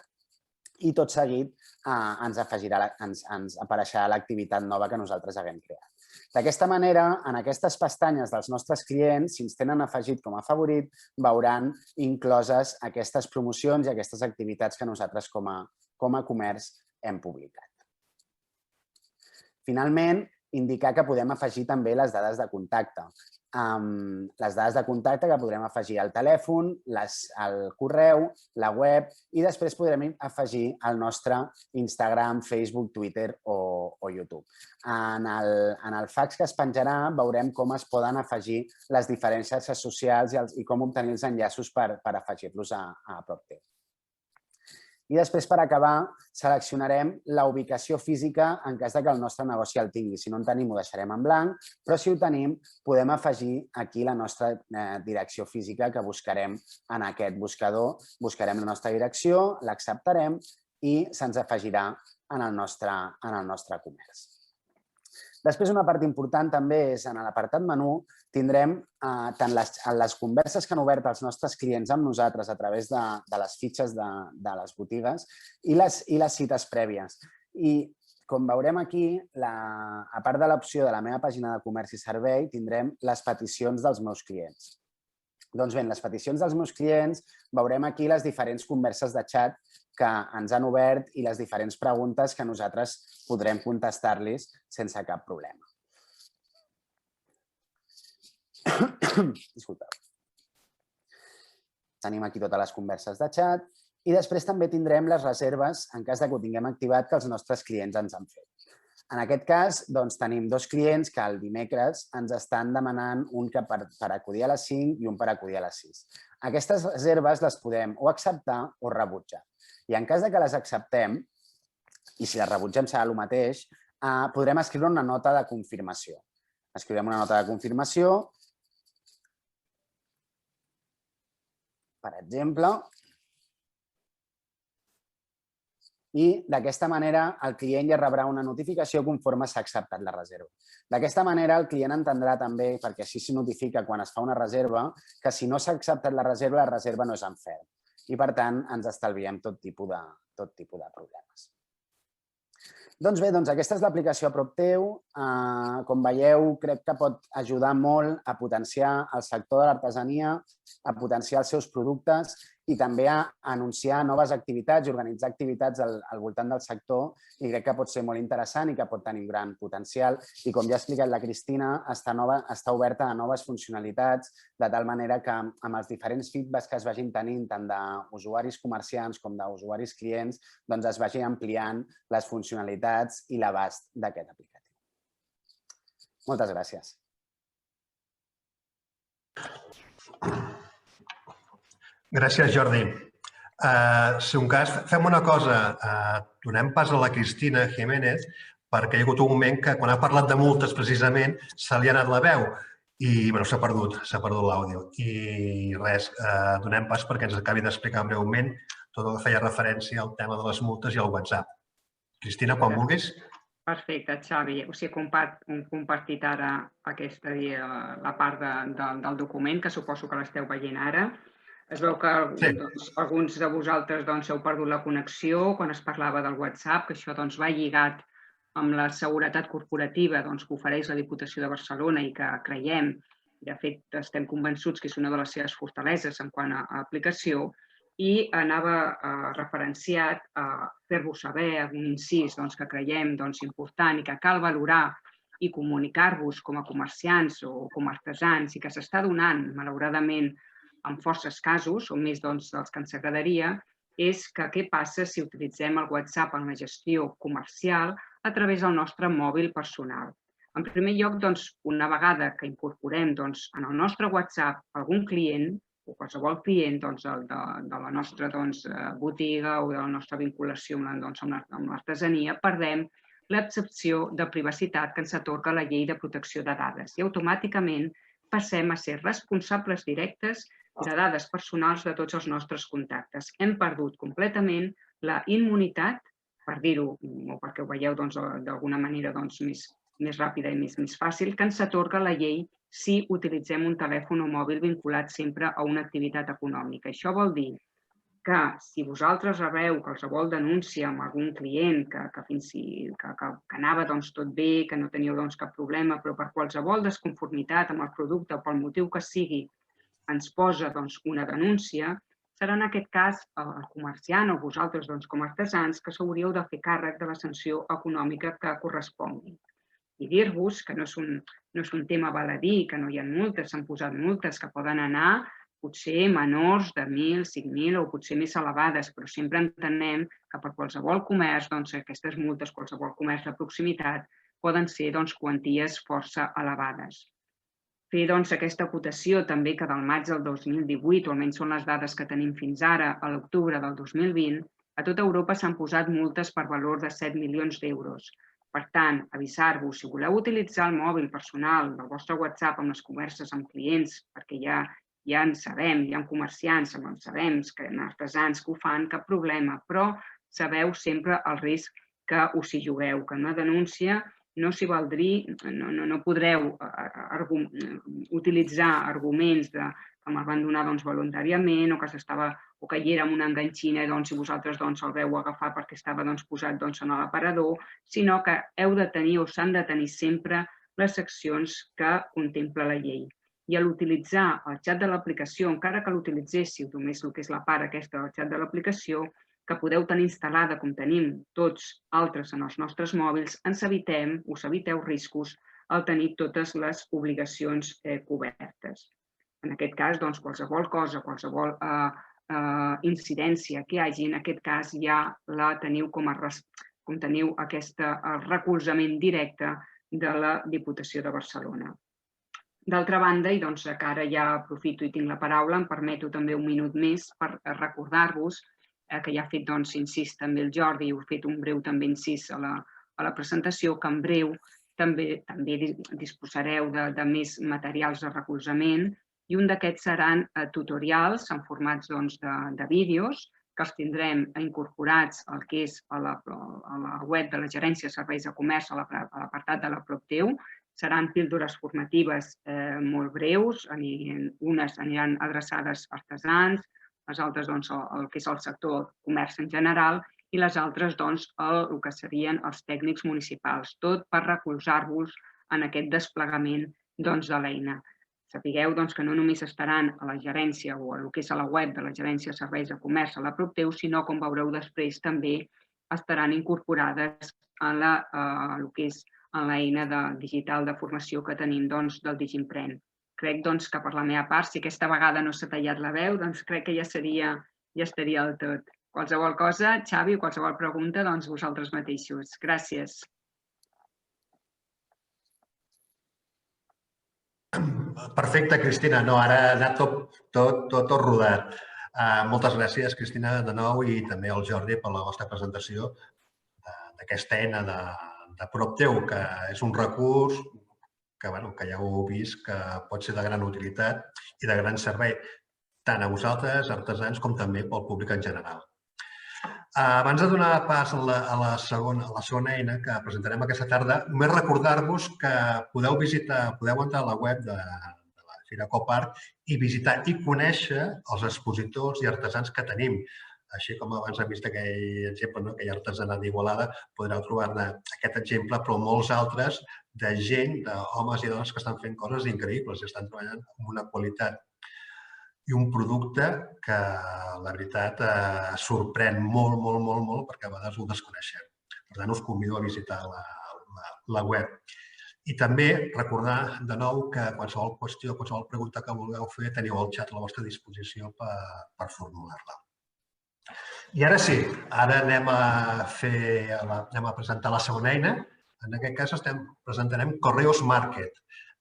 i tot seguit ens apareixerà l'activitat nova que nosaltres haguem creat. D'aquesta manera, en aquestes pestanyes dels nostres clients, si ens tenen afegit com a favorit, veuran incloses aquestes promocions i aquestes activitats que nosaltres com a comerç hem publicat. Finalment, indicar que podem afegir també les dades de contacte. Les dades de contacte que podrem afegir al telèfon, el correu, la web i després podrem afegir el nostre Instagram, Facebook, Twitter o YouTube. En el fax que es penjarà veurem com es poden afegir les diferents xarxes socials i com obtenir els enllaços per afegir-los a prop teu. I després, per acabar, seleccionarem la ubicació física en cas que el nostre negoci el tingui. Si no en tenim, ho deixarem en blanc, però si ho tenim, podem afegir aquí la nostra direcció física que buscarem en aquest buscador. Buscarem la nostra direcció, l'acceptarem i se'ns afegirà en el nostre comerç. Després, una part important també és en l'apartat menú tindrem tant les converses que han obert els nostres clients amb nosaltres a través de les fitxes de les botigues i les cites prèvies. I com veurem aquí, a part de l'opció de la meva pàgina de comerç i servei, tindrem les peticions dels meus clients. Doncs bé, en les peticions dels meus clients veurem aquí les diferents converses de xat que ens han obert i les diferents preguntes que nosaltres podrem contestar-los sense cap problema. Disculpeu. Tenim aquí totes les converses de xat i després també tindrem les reserves en cas que ho tinguem activat que els nostres clients ens han fet. En aquest cas, doncs, tenim dos clients que el dimecres ens estan demanant un per acudir a les 5 i un per acudir a les 6. Aquestes reserves les podem o acceptar o rebutjar. I en cas que les acceptem, i si les rebutgem serà el mateix, podrem escriure una nota de confirmació. Escriurem una nota de confirmació, per exemple, i d'aquesta manera el client ja rebrà una notificació conforme s'ha acceptat la reserva. D'aquesta manera el client entendrà també, perquè així s'hi notifica quan es fa una reserva, que si no s'ha acceptat la reserva no és en ferm. I per tant ens estalviem tot tipus de problemes. Doncs bé, aquesta és l'aplicació a prop teu. Com veieu, crec que pot ajudar molt a potenciar el sector de l'artesania, a potenciar els seus productes i també a anunciar noves activitats i organitzar activitats al voltant del sector i crec que pot ser molt interessant i que pot tenir un gran potencial. I com ja ha explicat la Cristina, està oberta a noves funcionalitats de tal manera que amb els diferents feedbacks que es vagin tenint tant d'usuaris comerciants com d'usuaris clients doncs es vagi ampliant les funcionalitats i l'abast d'aquest aplicatiu. Moltes gràcies. Gràcies, Jordi. Si un cas, fem una cosa. Donem pas a la Cristina Jiménez perquè hi ha hagut un moment que quan ha parlat de multes precisament se li ha anat la veu i s'ha perdut l'àudio. I res, donem pas perquè ens acabi d'explicar breument tot el que feia referència al tema de les multes i al WhatsApp. Cristina, quan vulguis. Perfecte, Xavi. O sigui, he compartit ara la part del document, que suposo que l'esteu veient ara. Es veu que alguns de vosaltres heu perdut la connexió quan es parlava del WhatsApp, que això va lligat amb la seguretat corporativa que ofereix la Diputació de Barcelona i que creiem, de fet estem convençuts que és una de les seves fortaleses en quant a aplicació, i anava referenciat a fer-vos saber un incís que creiem important i que cal valorar i comunicar-vos com a comerciants o com a artesans i que s'està donant, malauradament, en forces casos, o més dels que ens agradaria, és que què passa si utilitzem el WhatsApp en la gestió comercial a través del nostre mòbil personal. En primer lloc, una vegada que incorporem en el nostre WhatsApp algun client, o qualsevol client de la nostra botiga o de la nostra vinculació amb l'artesania, perdem l'excepció de privacitat que ens atorga la Llei de Protecció de Dades i automàticament passem a ser responsables directes de dades personals de tots els nostres contactes. Hem perdut completament la immunitat, per dir-ho, o perquè ho veieu d'alguna manera més ràpida i més fàcil, que ens atorga la llei si utilitzem un telèfon o mòbil vinculat sempre a una activitat econòmica. Això vol dir que si vosaltres rebeu qualsevol denúncia amb algun client que anava tot bé, que no teníeu cap problema, però per qualsevol desconformitat amb el producte o pel motiu que sigui ens posa una denúncia, serà en aquest cas el comerciant o vosaltres com a artesans que s'hauríeu de fer càrrec de la sanció econòmica que correspongui. I dir-vos que no és un tema baladí, que no hi ha multes, s'han posat multes que poden anar potser menors de 1.000, 5.000 o potser més elevades, però sempre entenem que per qualsevol comerç, aquestes multes, qualsevol comerç de proximitat, poden ser quanties força elevades. Fer aquesta acotació també que del maig del 2018, o almenys són les dades que tenim fins ara, a l'octubre del 2020, a tota Europa s'han posat multes per valor de 7 milions d'euros. Per tant, avisar-vos, si voleu utilitzar el mòbil personal del vostre WhatsApp amb les converses amb clients, perquè ja en sabem, hi ha comerciants, sabem que hi ha artesans que ho fan, cap problema, però sabeu sempre el risc que us hi jugueu, que una denúncia no s'hi valdrí, no podreu utilitzar arguments que me'l van donar voluntàriament o que hi era amb una enganxina i vosaltres el veu agafar perquè estava posat en l'aparador, sinó que heu de tenir o s'han de tenir sempre les accions que contempla la llei. I a l'utilitzar el xat de l'aplicació, encara que l'utilitzéssiu només el que és la part aquesta del xat de l'aplicació, que podeu tenir instal·lada com tenim tots altres en els nostres mòbils, us eviteu riscos al tenir totes les obligacions cobertes. En aquest cas, qualsevol cosa, qualsevol incidència que hi hagi, en aquest cas ja la teniu com teniu aquest recolzament directe de la Diputació de Barcelona. D'altra banda, i que ara ja aprofito i tinc la paraula, em permeto també un minut més per recordar-vos que ja ha fet incís també el Jordi, i heu fet un breu també incís a la presentació, que en breu també disposareu de més materials de recolzament i un d'aquests seran tutorials en formats de vídeos que els tindrem incorporats al que és a la web de la Gerència de Serveis de Comerç, a l'apartat de la Prop Teu. Seran píldores formatives molt breus, unes aniran adreçades a artesans, les altres el que és el sector comerç en general i les altres el que serien els tècnics municipals, tot per recolzar-vos en aquest desplegament de l'eina. Sapigueu que no només estaran a la gerència o el que és a la web de la Gerència de Serveis de Comerç a la Prop Teu, sinó, com veureu després, també estaran incorporades en el que és en l'eina digital de formació que tenim del DigiEmprèn. Crec que per la meva part, si aquesta vegada no s'ha tallat la veu, crec que ja estaria del tot. Qualsevol cosa, Xavi, o qualsevol pregunta, vosaltres mateixos. Gràcies. Perfecte, Cristina. Ara ha anat tot rodat. Moltes gràcies, Cristina, de nou, i també al Jordi per la vostra presentació d'aquesta eina de Prop Teu, que és un recurs que ja ho heu vist, que pot ser de gran utilitat i de gran servei, tant a vosaltres, artesans, com també pel públic en general. Abans de donar pas a la segona eina que presentarem aquesta tarda, només recordar-vos que podeu entrar a la web de la Fira Copart i visitar i conèixer els expositors i artesans que tenim. Així com abans hem vist aquell exemple, aquell artesanat d'Igualada, podreu trobar-ne aquest exemple, però molts altres de gent, d'homes i dones que estan fent coses increïbles i estan treballant amb una qualitat i un producte que, la veritat, sorprèn molt, molt, molt, molt, perquè a vegades ho desconeixem. Per tant, us convido a visitar la web. I també recordar de nou que qualsevol qüestió, qualsevol pregunta que vulgueu fer, teniu el xat a la vostra disposició per formular-la. I ara sí, ara anem a presentar la segona eina. En aquest cas presentarem Correos Market.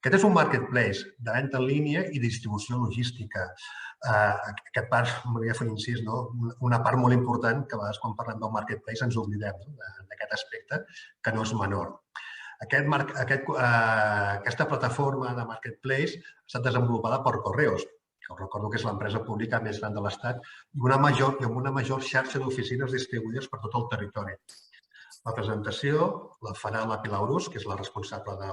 Aquest és un marketplace de venda en línia i distribució logística. Aquest part, m'hauria de fer incís, una part molt important que a vegades quan parlem del marketplace ens oblidem d'aquest aspecte, que no és menor. Aquesta plataforma de marketplace ha estat desenvolupada per Correos, que us recordo que és l'empresa pública més gran de l'Estat, i amb una major xarxa d'oficines distribuïdes per tot el territori. La presentació la farà la Pilar Urús, que és la responsable de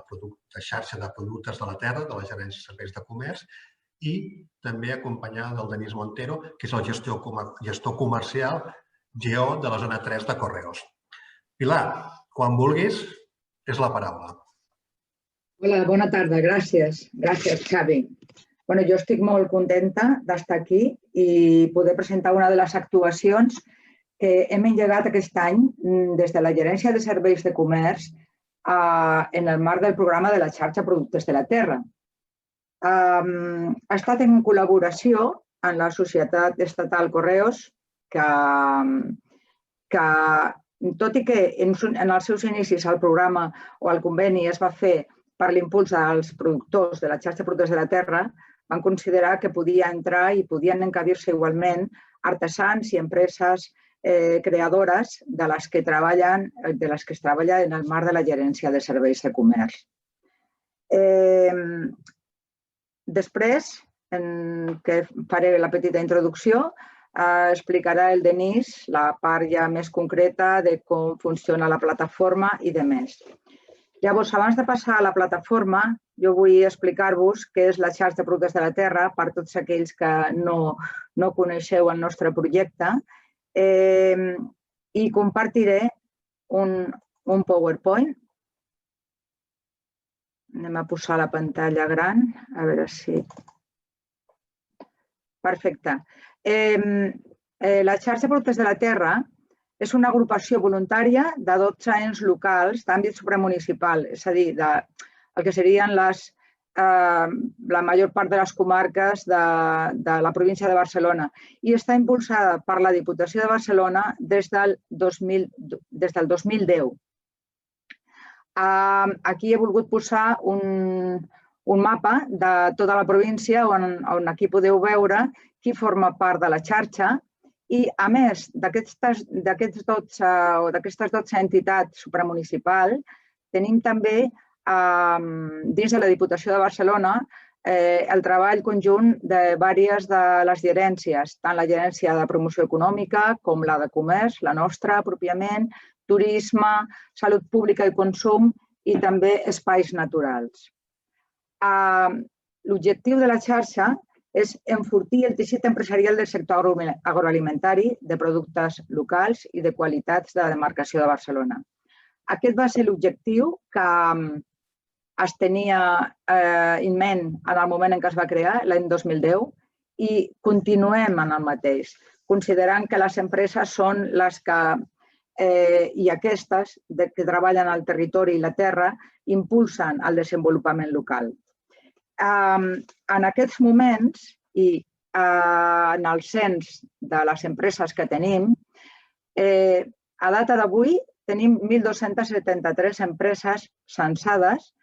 xarxa de productes de la terra, de la Gerència de Serveis de Comerç, i també acompanyada del Denis Montero, que és el gestor comercial GO de la zona 3 de Correos. Pilar, quan vulguis, és la paraula. Hola, bona tarda. Gràcies. Gràcies, Xavi. Jo estic molt contenta d'estar aquí i poder presentar una de les actuacions que hem engegat aquest any des de la Gerència de Serveis de Comerç en el marc del programa de la xarxa Productes de la Terra. Ha estat en col·laboració amb la Societat Estatal Correos, que tot i que en els seus inicis el programa o el conveni es va fer per l'impuls dels productors de la xarxa Productes de la Terra, van considerar que podia entrar i podien encabir-se igualment artesans i empreses creadores de les que es treballa en el marc de la Gerència de Serveis de Comerç. Després, que faré la petita introducció, explicarà el Denis la part ja més concreta de com funciona la plataforma i de més. Llavors, abans de passar a la plataforma, jo vull explicar-vos què és la xarxa Productes de la Terra per tots aquells que no coneixeu el nostre projecte i compartiré un PowerPoint. Anem a posar la pantalla gran, a veure si... Perfecte. La xarxa Productes de la Terra és una agrupació voluntària de 12 ens locals d'àmbit supramunicipal, és a dir, el que serien la major part de les comarques de la província de Barcelona i està impulsada per la Diputació de Barcelona des del 2010. Aquí he volgut posar un mapa de tota la província on aquí podeu veure qui forma part de la xarxa i, a més d'aquestes 12 entitats supramunicipals, tenim també dins de la Diputació de Barcelona el treball conjunt de diverses de les gerències, tant la Gerència de Promoció Econòmica com la de Comerç, la nostra pròpiament, turisme, salut pública i consum i també espais naturals. L'objectiu de la xarxa és enfortir el teixit empresarial del sector agroalimentari de productes locals i de qualitats de la demarcació de Barcelona. Aquest va ser l'objectiu que es tenia en ment en el moment en què es va crear, l'any 2010, i continuem en el mateix, considerant que les empreses són les que, i aquestes que treballen al territori i la terra, impulsen el desenvolupament local. En aquests moments i en el cens de les empreses que tenim, a data d'avui tenim 1.273 empreses censades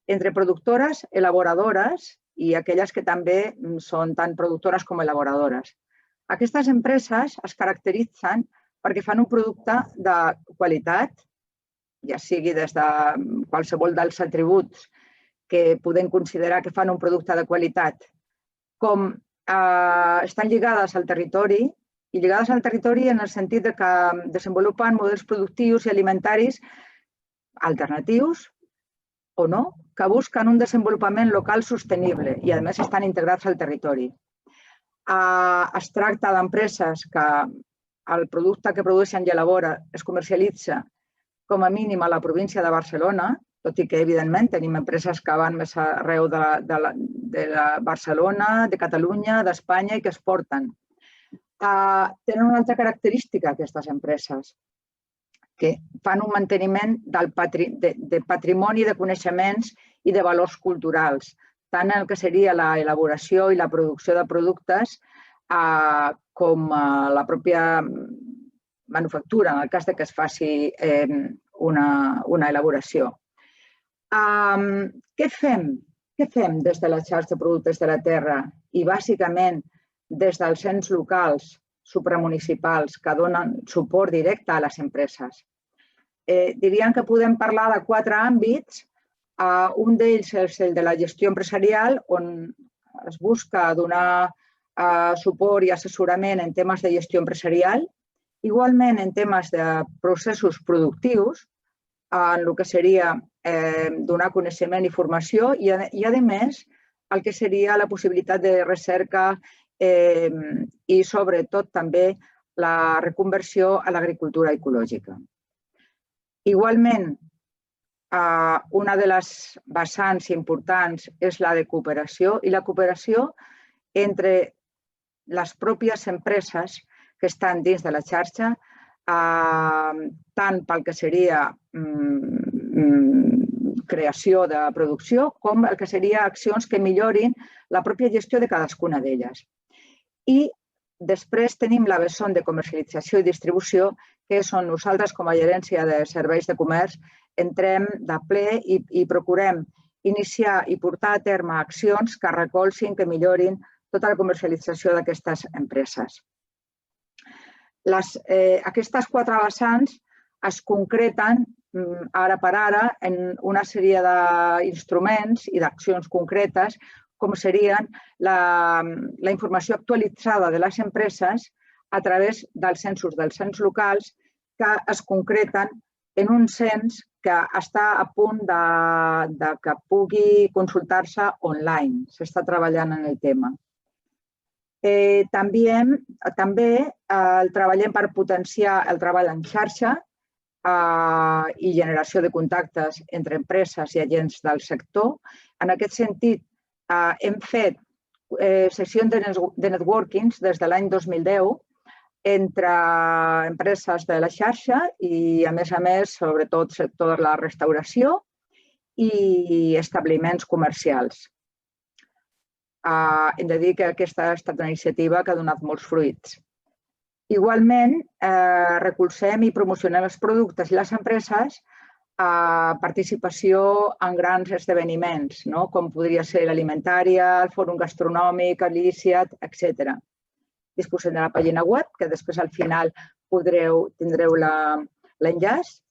entre productores, elaboradores i aquelles que també són tant productores com elaboradores. Aquestes empreses es caracteritzen perquè fan un producte de qualitat, ja sigui des de qualsevol dels atributs que podem considerar que fan un producte de qualitat, com estan lligades al territori, i lligades al territori en el sentit que desenvolupen models productius i alimentaris alternatius o no, que busquen un desenvolupament local sostenible i, a més, estan integrats al territori. Es tracta d'empreses que el producte que produeixen i elabora es comercialitza com a mínim a la província de Barcelona, tot i que, evidentment, tenim empreses que van més arreu de Barcelona, de Catalunya, d'Espanya i que exporten. Tenen una altra característica, aquestes empreses, que fan un manteniment de patrimoni de coneixements i de valors culturals, tant el que seria l'elaboració i la producció de productes com la pròpia manufactura, en el cas que es faci una elaboració. Què fem? Què fem des de la xarxa de productes de la terra i bàsicament des dels ens locals supramunicipals que donen suport directe a les empreses? Diríem que podem parlar de 4 àmbits. Un d'ells és el de la gestió empresarial, on es busca donar suport i assessorament en temes de gestió empresarial, igualment en temes de processos productius, en el que seria donar coneixement i formació i, a més, el que seria la possibilitat de recerca i, sobretot, també la reconversió a l'agricultura ecològica. Igualment, una de les vessants importants és la de cooperació i la cooperació entre les pròpies empreses que estan dins de la xarxa, tant pel que seria creació de producció com el que seria accions que millorin la pròpia gestió de cadascuna d'elles. I després tenim la vessant de comercialització i distribució, que és on nosaltres, com a gerència de serveis de comerç, entrem de ple i procurem iniciar i portar a terme accions que recolzin, que millorin tota la comercialització d'aquestes empreses. Aquestes 4 vessants es concreten ara per ara en una sèrie d'instruments i d'accions concretes, com serien la informació actualitzada de les empreses a través dels censos dels ens locals que es concreten en un cens que està a punt de que pugui consultar-se online. S'està treballant en el tema. També treballem per potenciar el treball en xarxa i generació de contactes entre empreses i agents del sector. En aquest sentit, hem fet sessions de networkings des de l'any 2010 entre empreses de la xarxa i, a més, sobretot, sector de la restauració i establiments comercials. Hem de dir que aquesta ha estat una iniciativa que ha donat molts fruits. Igualment, recolzem i promocionem els productes i les empreses a participació en grans esdeveniments, com podria ser l'Alimentària, el Fòrum Gastronòmic, l'ICIAT, etc. Disposem de la pàgina web, que després al final tindreu l'enllaç.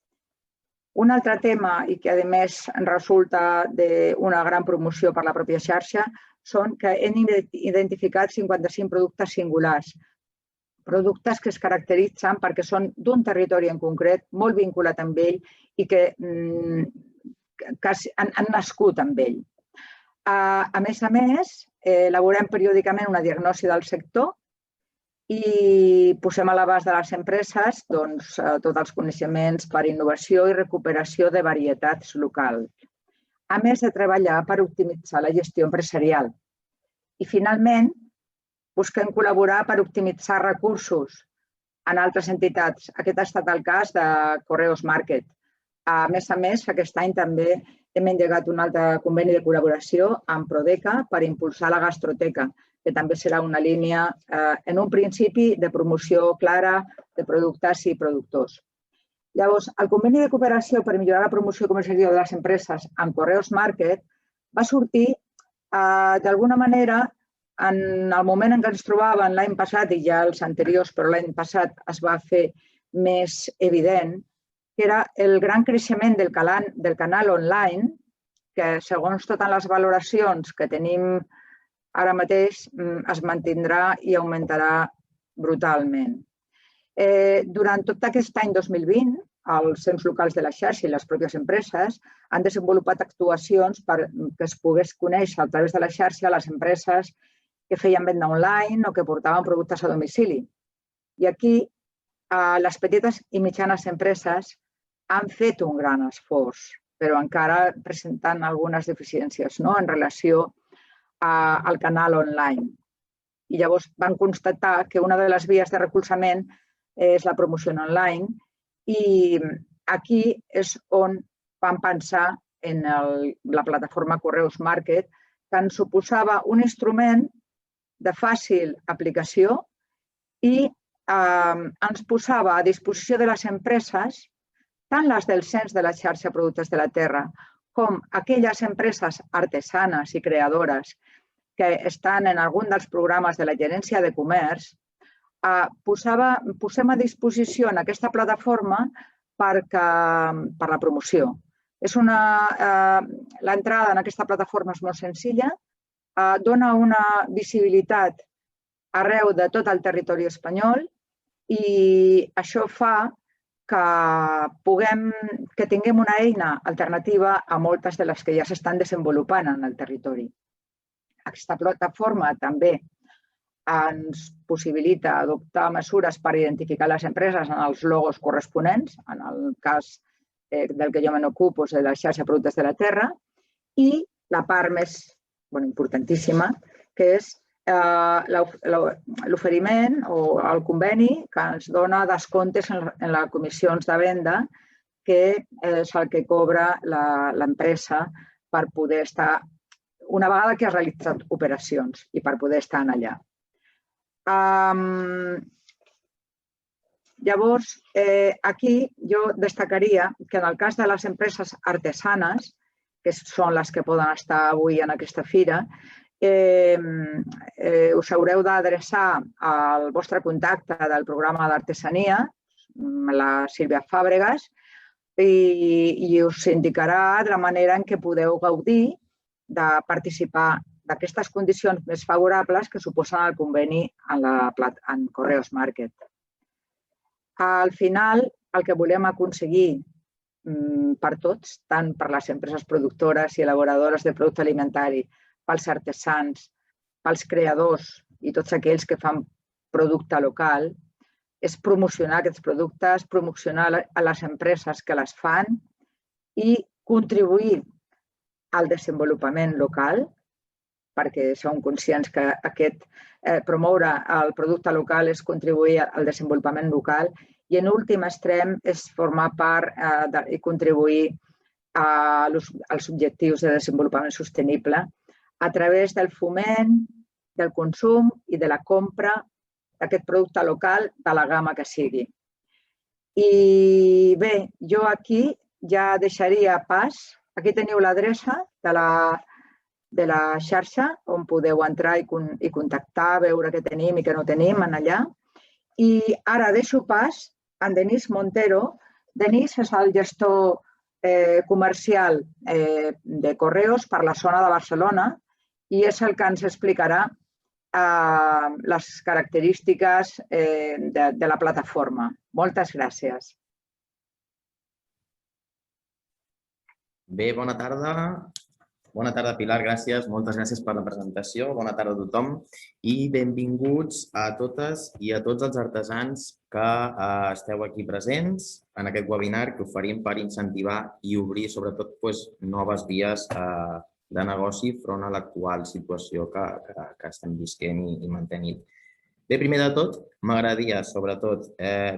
Un altre tema, i que a més resulta d'una gran promoció per la pròpia xarxa, són que hem identificat 55 productes singulars, productes que es caracteritzen perquè són d'un territori en concret, molt vinculat amb ell i que han nascut amb ell. A més, elaborem periòdicament una diagnosi del sector i posem a l'abast de les empreses tots els coneixements per innovació i recuperació de varietats locals, a més de treballar per optimitzar la gestió empresarial. I, finalment, busquem col·laborar per optimitzar recursos en altres entitats. Aquest ha estat el cas de Correos Market. A més, aquest any també hem engegat un altre conveni de col·laboració amb Prodeca per impulsar la gastroteca, que també serà una línia, en un principi, de promoció clara de productes i productors. Llavors, el conveni de cooperació per millorar la promoció comercial de les empreses amb Correos Market va sortir, d'alguna manera, en el moment en què ens trobàvem l'any passat, i ja els anteriors, però l'any passat es va fer més evident, que era el gran creixement del canal online, que segons totes les valoracions que tenim ara mateix es mantindrà i augmentarà brutalment. Durant tot aquest any 2020, els ens locals de la xarxa i les pròpies empreses han desenvolupat actuacions perquè es pogués conèixer a través de la xarxa les empreses que feien venda online o que portaven productes a domicili. I aquí les petites i mitjanes empreses han fet un gran esforç, però encara presentant algunes deficiències en relació al canal online. I llavors van constatar que una de les vies de recolzament és la promoció online I aquí és on vam pensar en la plataforma Correus Market, que ens suposava un instrument de fàcil aplicació i ens posava a disposició de les empreses, tant les del cens de la xarxa Productes de la Terra com aquelles empreses artesanes i creadores que estan en algun dels programes de la Gerència de Comerç, posem a disposició en aquesta plataforma per la promoció. L'entrada en aquesta plataforma és molt senzilla, dona una visibilitat arreu de tot el territori espanyol i això fa que tinguem una eina alternativa a moltes de les que ja s'estan desenvolupant en el territori. Aquesta plataforma també ens possibilita adoptar mesures per identificar les empreses en els logos corresponents, en el cas del que jo me n'ocupo és de la xarxa Productes de la Terra, i la part més importantíssima, que és l'oferiment o el conveni que ens dona descomptes en les comissions de venda, que és el que cobra l'empresa per poder estar, una vegada que has realitzat operacions i per poder estar allà. Llavors, aquí jo destacaria que en el cas de les empreses artesanes, que són les que poden estar avui en aquesta fira, us haureu d'adreçar al vostre contacte del programa d'artesania, la Sílvia Fàbregas, i us indicarà de la manera en què podeu gaudir de participar d'aquestes condicions més favorables que suposen el conveni en Correus Market. Al final, el que volem aconseguir per tots, tant per les empreses productores i elaboradores de producte alimentari, pels artesans, pels creadors i tots aquells que fan producte local, és promocionar aquests productes, promocionar a les empreses que les fan i contribuir al desenvolupament local, perquè som conscients que promoure el producte local és contribuir al desenvolupament local i, en últim extrem, és formar part i contribuir als objectius de desenvolupament sostenible a través del foment, del consum i de la compra d'aquest producte local de la gamma que sigui. I bé, jo aquí ja deixaria pas. Aquí teniu l'adreça de la xarxa on podeu entrar i contactar, veure què tenim i què no tenim allà. I ara deixo pas a Denis Montero. Denis és el gestor comercial de Correus per la zona de Barcelona i és el que ens explicarà les característiques de la plataforma. Moltes gràcies. Bé, bona tarda. Bona tarda, Pilar, gràcies. Moltes gràcies per la presentació. Bona tarda a tothom i benvinguts a totes i a tots els artesans que esteu aquí presents en aquest webinar que oferim per incentivar i obrir, sobretot, noves vies de negoci front a l'actual situació que estem visquent i mantenint. Bé, primer de tot, m'agradaria, sobretot,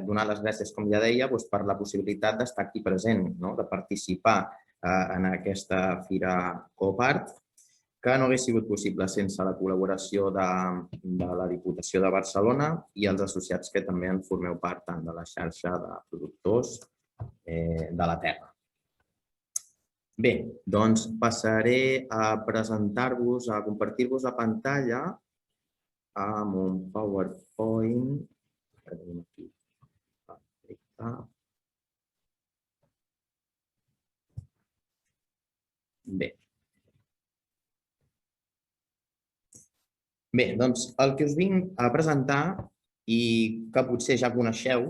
donar les gràcies, com ja deia, per la possibilitat d'estar aquí present, de participar en aquesta fira Copart, que no hagués sigut possible sense la col·laboració de la Diputació de Barcelona i els associats que també en formeu part tant de la xarxa de productors de la terra. Bé, doncs passaré a presentar-vos, a compartir-vos la pantalla amb un PowerPoint. Bé. Bé, doncs el que us vinc a presentar i que potser ja coneixeu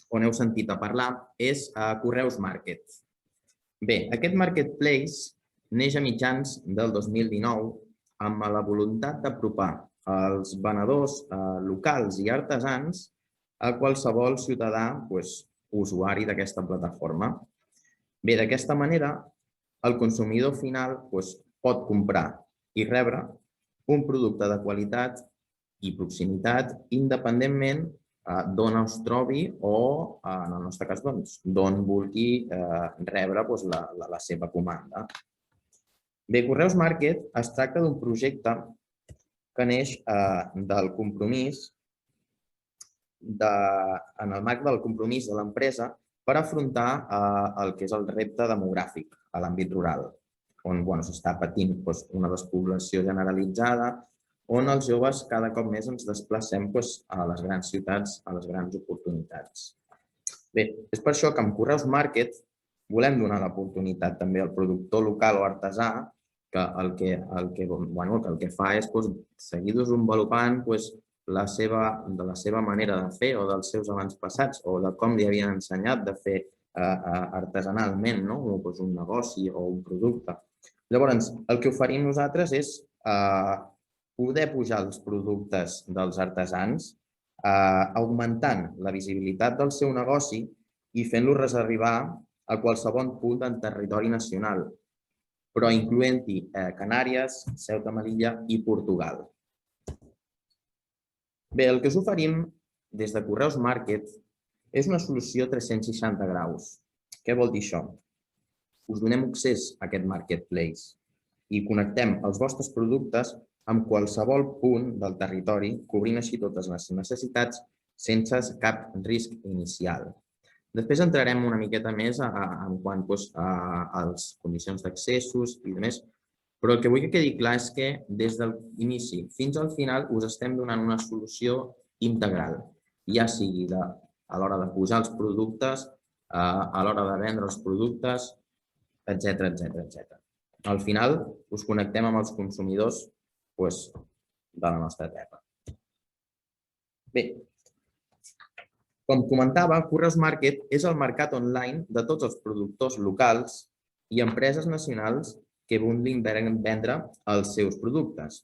o n'heu sentit a parlar és Correus Market. Bé, aquest marketplace neix a mitjans del 2019 amb la voluntat d'apropar els venedors locals i artesans a qualsevol ciutadà usuari d'aquesta plataforma. Bé, d'aquesta manera, el consumidor final pot comprar i rebre un producte de qualitat i proximitat independentment d'on es trobi o, en el nostre cas, d'on vulgui rebre la seva comanda. Bé, Correus Market es tracta d'un projecte que neix del compromís, en el marc del compromís de l'empresa per afrontar el que és el repte demogràfic a l'àmbit rural, on s'està patint una despoblació generalitzada, on els joves cada cop més ens desplacem a les grans ciutats, a les grans oportunitats. Bé, és per això que amb Correus Market volem donar l'oportunitat també al productor local o artesà que el que fa és seguir desenvolupant de la seva manera de fer o dels seus avantpassats o de com li havien ensenyat de fer artesanalment un negoci o un producte. Llavors, el que oferim nosaltres és poder pujar els productes dels artesans, augmentant la visibilitat del seu negoci i fent-los arribar a qualsevol punt del territori nacional, però incloent-hi Canàries, Ceuta, Melilla i Portugal. Bé, el que us oferim des de Correus Market és una solució 360 graus. Què vol dir això? Us donem accés a aquest marketplace i connectem els vostres productes amb qualsevol punt del territori, cobrint així totes les necessitats sense cap risc inicial. Després entrarem una miqueta més en quant a les condicions d'accessos i demés, però el que vull que quedi clar és que des de l'inici fins al final us estem donant una solució integral, ja sigui a l'hora de posar els productes, a l'hora de vendre els productes, etc. Al final us connectem amb els consumidors de la nostra terra. Bé, com comentava, Correus Market és el mercat online de tots els productors locals i empreses nacionals que vulguin vendre els seus productes.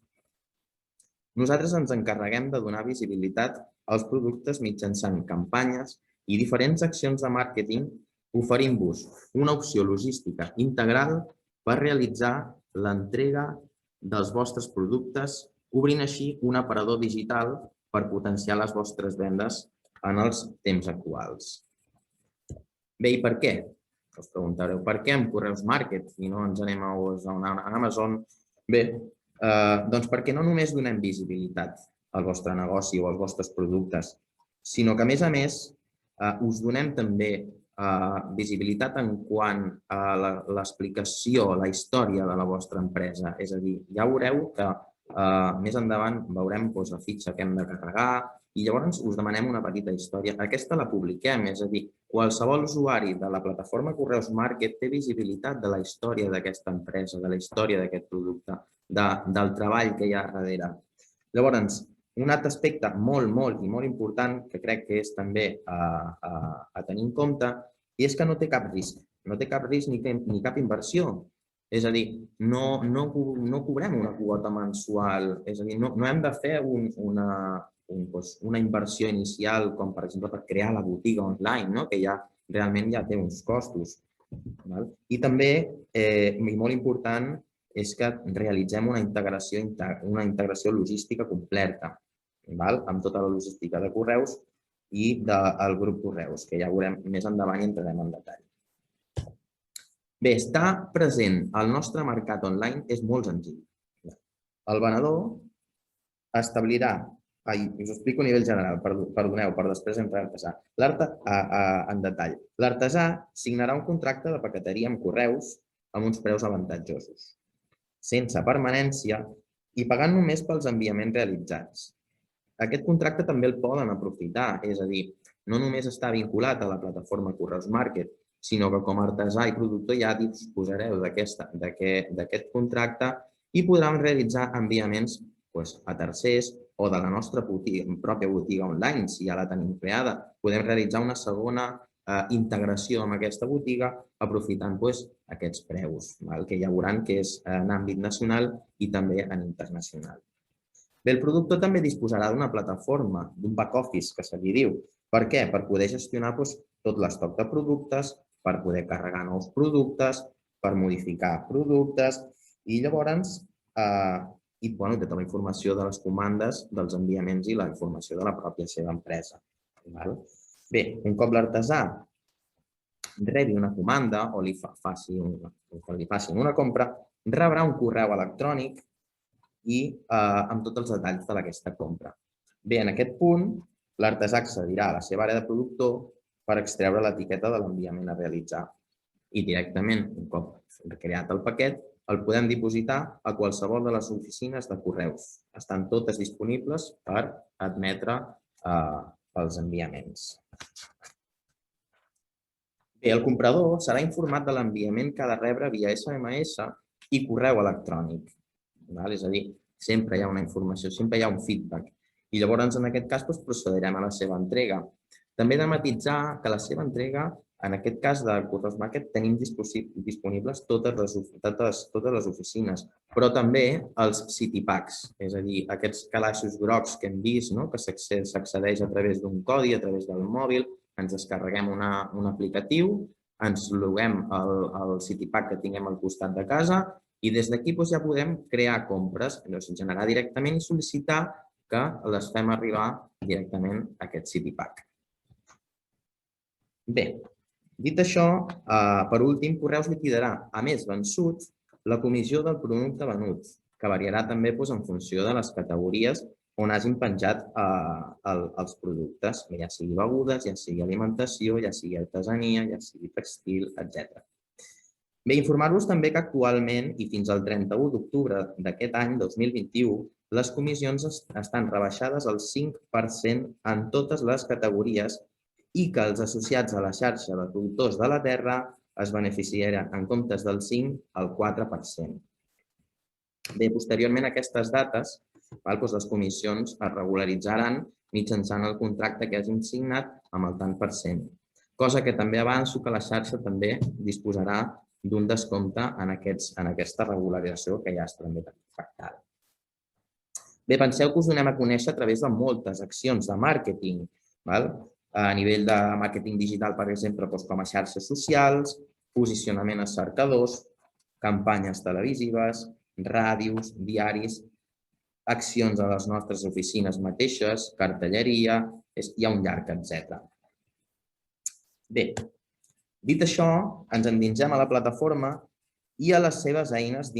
Nosaltres ens encarreguem de donar visibilitat als productes mitjançant campanyes i diferents accions de màrqueting, oferint-vos una opció logística integral per realitzar l'entrega dels vostres productes, obrint així un aparador digital per potenciar les vostres vendes en els temps actuals. Bé, i per què? Us preguntareu, per què amb Correus Market i no ens anem a Amazon? Bé, doncs perquè no només donem visibilitat al vostre negoci o als vostres productes, sinó que, a més, us donem també visibilitat en quant a l'explicació, la història de la vostra empresa. És a dir, ja veureu que més endavant veurem la fitxa que hem de carregar i llavors us demanem una petita història. Aquesta la publiquem, és a dir, qualsevol usuari de la plataforma Correus Market té visibilitat de la història d'aquesta empresa, de la història d'aquest producte, del treball que hi ha darrere. Llavors, un altre aspecte molt important que crec que és també a tenir en compte és que no té cap risc. No té cap risc ni cap inversió. És a dir, no cobrem una quota mensual. És a dir, no hem de fer una inversió inicial com, per exemple, per crear la botiga online, que realment ja té uns costos. I també, i molt important, és que realitzem una integració logística completa, amb tota la logística de Correus i del grup Correus, que ja veurem més endavant i entrarem en detall. Bé, estar present al nostre mercat online és molt senzill. El venedor establirà, us ho explico a nivell general, perdoneu, per després entrar en detall. L'artesà signarà un contracte de paqueteria amb Correus amb uns preus avantatjosos, sense permanència i pagant només pels enviaments realitzats. Aquest contracte també el poden aprofitar, és a dir, no només està vinculat a la plataforma Correus Market, sinó que com a artesà i productor ja disposareu d'aquest contracte i podran realitzar enviaments a tercers o de la nostra pròpia botiga online, si ja la tenim creada. Podem realitzar una segona integració amb aquesta botiga aprofitant aquests preus, que ja veuran que és en àmbit nacional i també en internacional. Bé, el productor també disposarà d'una plataforma, d'un back-office, que se li diu. Per què? Per poder gestionar tot l'estoc de productes, per poder carregar nous productes, per modificar productes i llavors tota la informació de les comandes, dels enviaments i la informació de la pròpia seva empresa. Bé, un cop l'artesà rebi una comanda o li facin una compra, rebrà un correu electrònic i amb tots els detalls d'aquesta compra. Bé, en aquest punt, l'artesà accedirà a la seva àrea de productor per extreure l'etiqueta de l'enviament a realitzar. I directament, un cop creat el paquet, el podem dipositar a qualsevol de les oficines de correus. Estan totes disponibles per admetre els enviaments. Bé, el comprador serà informat de l'enviament que ha de rebre via SMS i correu electrònic. És a dir, sempre hi ha una informació, sempre hi ha un feedback. I llavors, en aquest cas, procedirem a la seva entrega. També he de matisar que la seva entrega, en aquest cas de Correus Market, tenim disponibles totes les oficines, però també els city packs, és a dir, aquests calaixos grocs que hem vist, que s'accedeix a través d'un codi, a través del mòbil, ens descarreguem un aplicatiu, ens loguem el city pack que tinguem al costat de casa i des d'aquí ja podem crear compres, generar directament i sol·licitar que les fem arribar directament a aquest city pack. Bé, dit això, per últim, Correus liquidarà, a més vençut, la comissió del producte venut, que variarà també en funció de les categories on hagin penjat els productes, ja sigui begudes, ja sigui alimentació, ja sigui artesania, ja sigui textil, etc. Bé, informar-vos també que actualment i fins al 31 d'octubre d'aquest any 2021, les comissions estan rebaixades al 5% en totes les categories i que els associats a la xarxa de productors de la terra es beneficiaran en comptes del 5% al 4%. Bé, posteriorment a aquestes dates, les comissions es regularitzaran mitjançant el contracte que hagin signat amb el tant per cent, cosa que també avanço que la xarxa també disposarà d'un descompte en aquesta regularització que ja està també pactada. Bé, penseu que us donem a conèixer a través de moltes accions de màrqueting, a nivell de màrqueting digital, per exemple, com a xarxes socials, posicionament a cercadors, campanyes televisives, ràdios, diaris, accions a les nostres oficines mateixes, cartelleria, hi ha un llarg, etc. Bé, dit això, ens endinsem a la plataforma i a les seves eines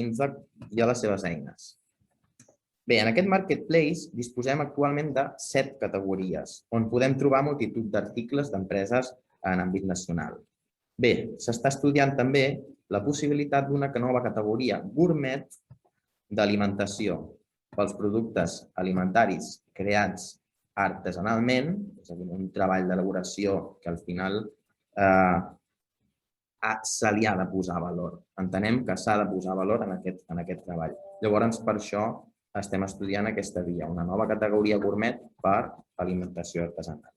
Bé, en aquest marketplace disposem actualment de 7 categories, on podem trobar multitud d'articles d'empreses en àmbit nacional. Bé, s'està estudiant també la possibilitat d'una nova categoria gourmet d'alimentació pels productes alimentaris creats artesanalment, és a dir, un treball d'elaboració que al final se li ha de posar valor. Entenem que s'ha de posar valor en aquest treball. Llavors, per això estem estudiant aquesta via, una nova categoria gourmet per alimentació artesanal.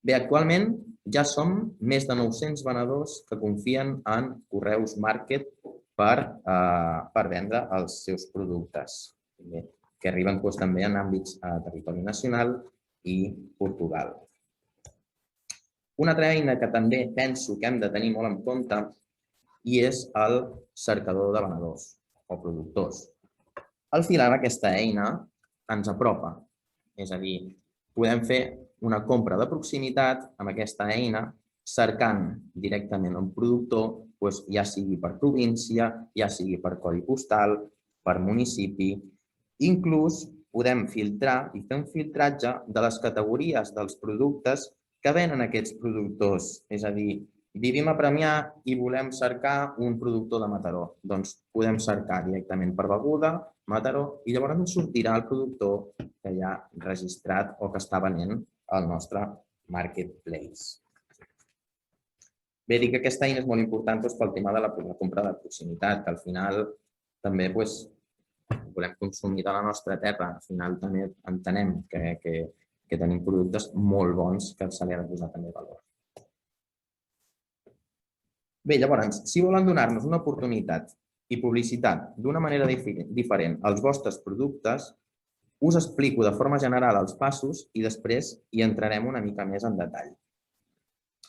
Bé, actualment ja som més de 900 venedors que confien en Correus Market per vendre els seus productes, que arriben també en àmbits a territori nacional i Portugal. Una altra eina que també penso que hem de tenir molt en compte i és el cercador de venedors o productors. Al final, aquesta eina ens apropa, és a dir, podem fer una compra de proximitat amb aquesta eina cercant directament un productor, ja sigui per província, ja sigui per codi postal, per municipi. Inclús podem filtrar i fer un filtratge de les categories dels productes que venen aquests productors. És a dir, vivim a Premià i volem cercar un productor de Mataró. Doncs podem cercar directament per beguda, Mataró, i llavors ens sortirà el productor que hi ha registrat o que està venent al nostre marketplace. Bé, dic que aquesta eina és molt important pel tema de la compra de proximitat, que al final també volem consumir de la nostra terra. Al final també entenem que tenim productes molt bons que se li ha de posar també valor. Bé, llavors, si volen donar-nos una oportunitat i publicitat d'una manera diferent als vostres productes, us explico de forma general els passos i després hi entrarem una mica més en detall.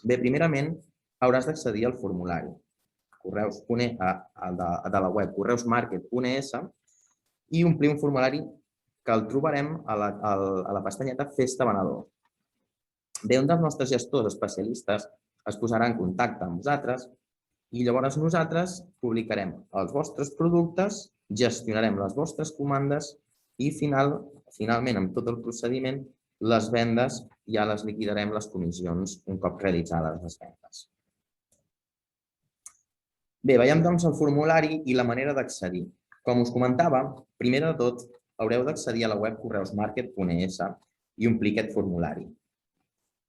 Bé, primerament, hauràs d'accedir al formulari de la web correusmarket.es i omplir un formulari que el trobarem a la pestanyeta Festa Venedor. Bé, un dels nostres gestors especialistes es posarà en contacte amb vosaltres i llavors nosaltres publicarem els vostres productes, gestionarem les vostres comandes i finalment, amb tot el procediment, les vendes ja les liquidarem les comissions un cop realitzades les vendes. Bé, veiem doncs el formulari i la manera d'accedir. Com us comentava, primer de tot haureu d'accedir a la web correusmarket.es i omplir aquest formulari.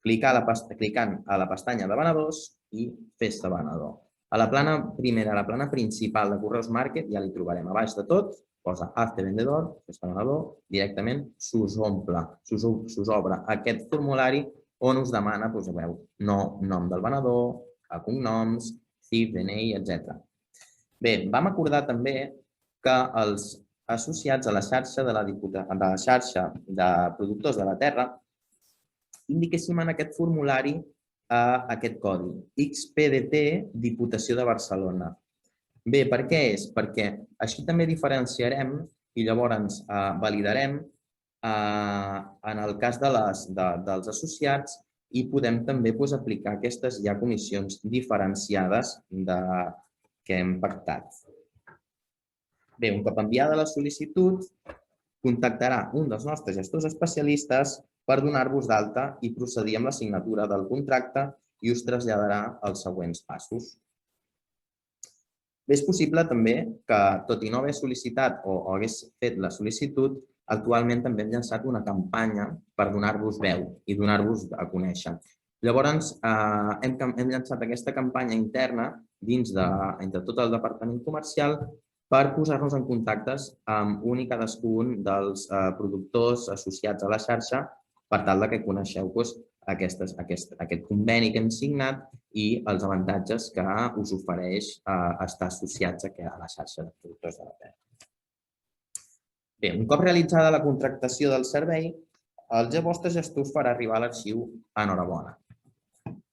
Clicant a la pestanya de venedors i fes-te venedor. A la plana primera, a la plana principal de Correus Market, ja li trobarem a baix de tot, posa Hazte vendedor, fes-te venedor, directament s'us obre aquest formulari on us demana, veu, nom del venedor, cognoms, CIF, DNI, etc. Bé, vam acordar també que els associats a la xarxa de productors de la terra indiquéssim en aquest formulari aquest codi, XPDT Diputació de Barcelona. Bé, per què és? Perquè així també diferenciarem i llavors validarem en el cas dels associats i podem també aplicar aquestes ja comissions diferenciades que hem pactat. Bé, un cop enviada la sol·licitud, contactarà un dels nostres gestors especialistes per donar-vos d'alta i procedir amb la signatura del contracte i us traslladarà els següents passos. Bé, és possible també que, tot i no haver sol·licitat o hagués fet la sol·licitud, actualment també hem llançat una campanya per donar-vos veu i donar-vos a conèixer. Llavors, hem llançat aquesta campanya interna entre tot el departament comercial per posar-nos en contactes amb un i cadascun dels productors associats a la xarxa per tal que coneixeu aquest conveni que hem signat i els avantatges que us ofereix estar associats a la xarxa de productors de la terra. Bé, un cop realitzada la contractació del servei, el vostre gestor us farà arribar l'arxiu Enhorabona.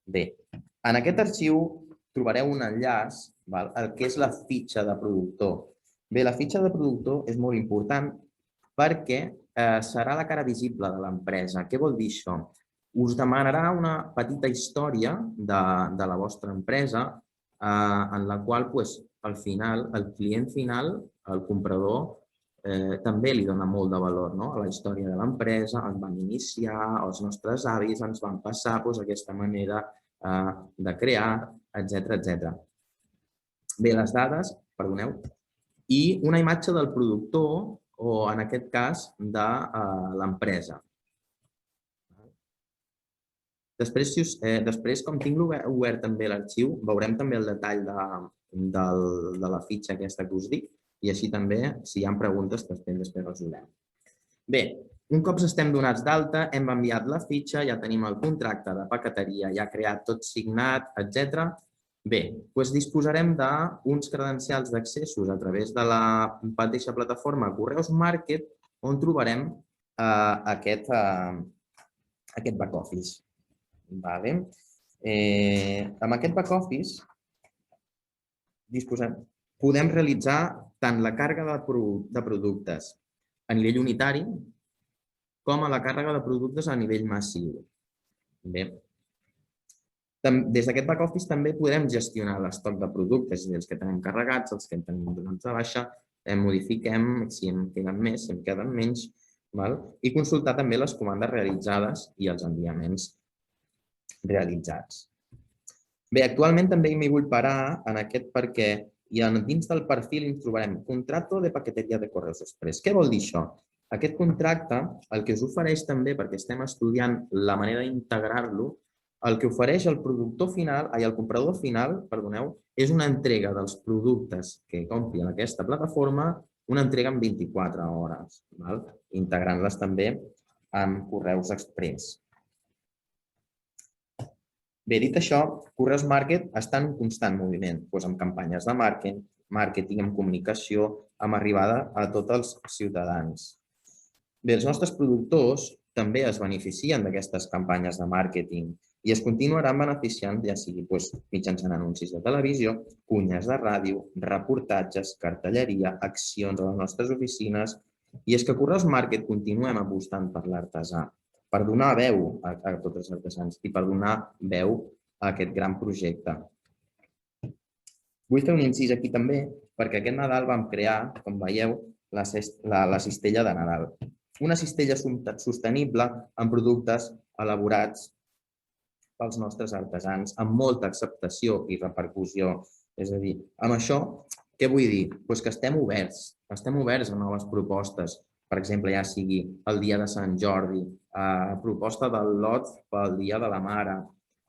Bé, en aquest arxiu trobareu un enllaç al que és la fitxa de productor. Bé, la fitxa de productor és molt important perquè serà la cara visible de l'empresa. Què vol dir això? Us demanarà una petita història de la vostra empresa en la qual al final el client final, el comprador, també li dona molt de valor a la història de l'empresa. Ens vam iniciar, els nostres avis ens van passar aquesta manera de crear, etc. Bé, les dades, perdoneu, i una imatge del productor o, en aquest cas, de l'empresa. Després, com tinc obert també l'arxiu, veurem també el detall de la fitxa aquesta que us dic i així també, si hi ha preguntes, després resolem. Bé, un cop estem donats d'alta, hem enviat la fitxa, ja tenim el contracte de paqueteria, ja creat, tot signat, etc. Bé, disposarem d'uns credencials d'accessos a través de la mateixa plataforma Correus Market on trobarem aquest back-office. Amb aquest back-office podem realitzar tant la càrrega de productes a nivell unitari com a la càrrega de productes a nivell massiu. Bé, des d'aquest back-office també podrem gestionar l'estoc de productes, els que tenim carregats, els que tenim donats de baixa, modifiquem si en queden més, si en queden menys, i consultar també les comandes realitzades i els enviaments realitzats. Bé, actualment també m'hi vull parar en aquest perquè dins del perfil ens trobarem Contrato de Paqueteria de Correus Express. Què vol dir això? Aquest contracte, el que us ofereix també, perquè estem estudiant la manera d'integrar-lo, el que ofereix el comprador final, és una entrega dels productes que compri en aquesta plataforma, una entrega en 24 hores, integrant-les també amb Correus Express. Bé, dit això, Correus Market està en un constant moviment, amb campanyes de màrqueting, amb comunicació, amb arribada a tots els ciutadans. Bé, els nostres productors també es beneficien d'aquestes campanyes de màrqueting i es continuaran beneficiant, ja sigui mitjançant anuncis de televisió, cunyes de ràdio, reportatges, cartelleria, accions a les nostres oficines. I és que a Correus Market continuem apostant per l'artesà. per donar veu a tots els artesans i per donar veu a aquest gran projecte. Vull fer un incís aquí també, perquè aquest Nadal vam crear, com veieu, la cistella de Nadal. Una cistella sostenible amb productes elaborats pels nostres artesans, amb molta acceptació i repercussió. És a dir, amb això, què vull dir? Doncs que estem oberts a noves propostes. Per exemple, ja sigui el dia de Sant Jordi, proposta del lot pel dia de la mare.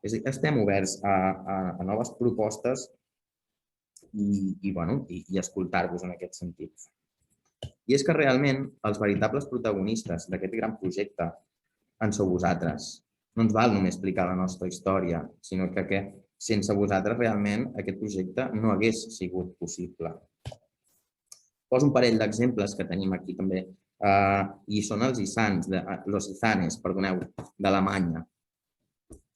És a dir, estem oberts a noves propostes i escoltar-vos en aquest sentit. I és que realment els veritables protagonistes d'aquest gran projecte en sou vosaltres. No ens val només explicar la nostra història, sinó que sense vosaltres realment aquest projecte no hagués sigut possible. Poso un parell d'exemples que tenim aquí també, i són els izanes, d'Alemanya.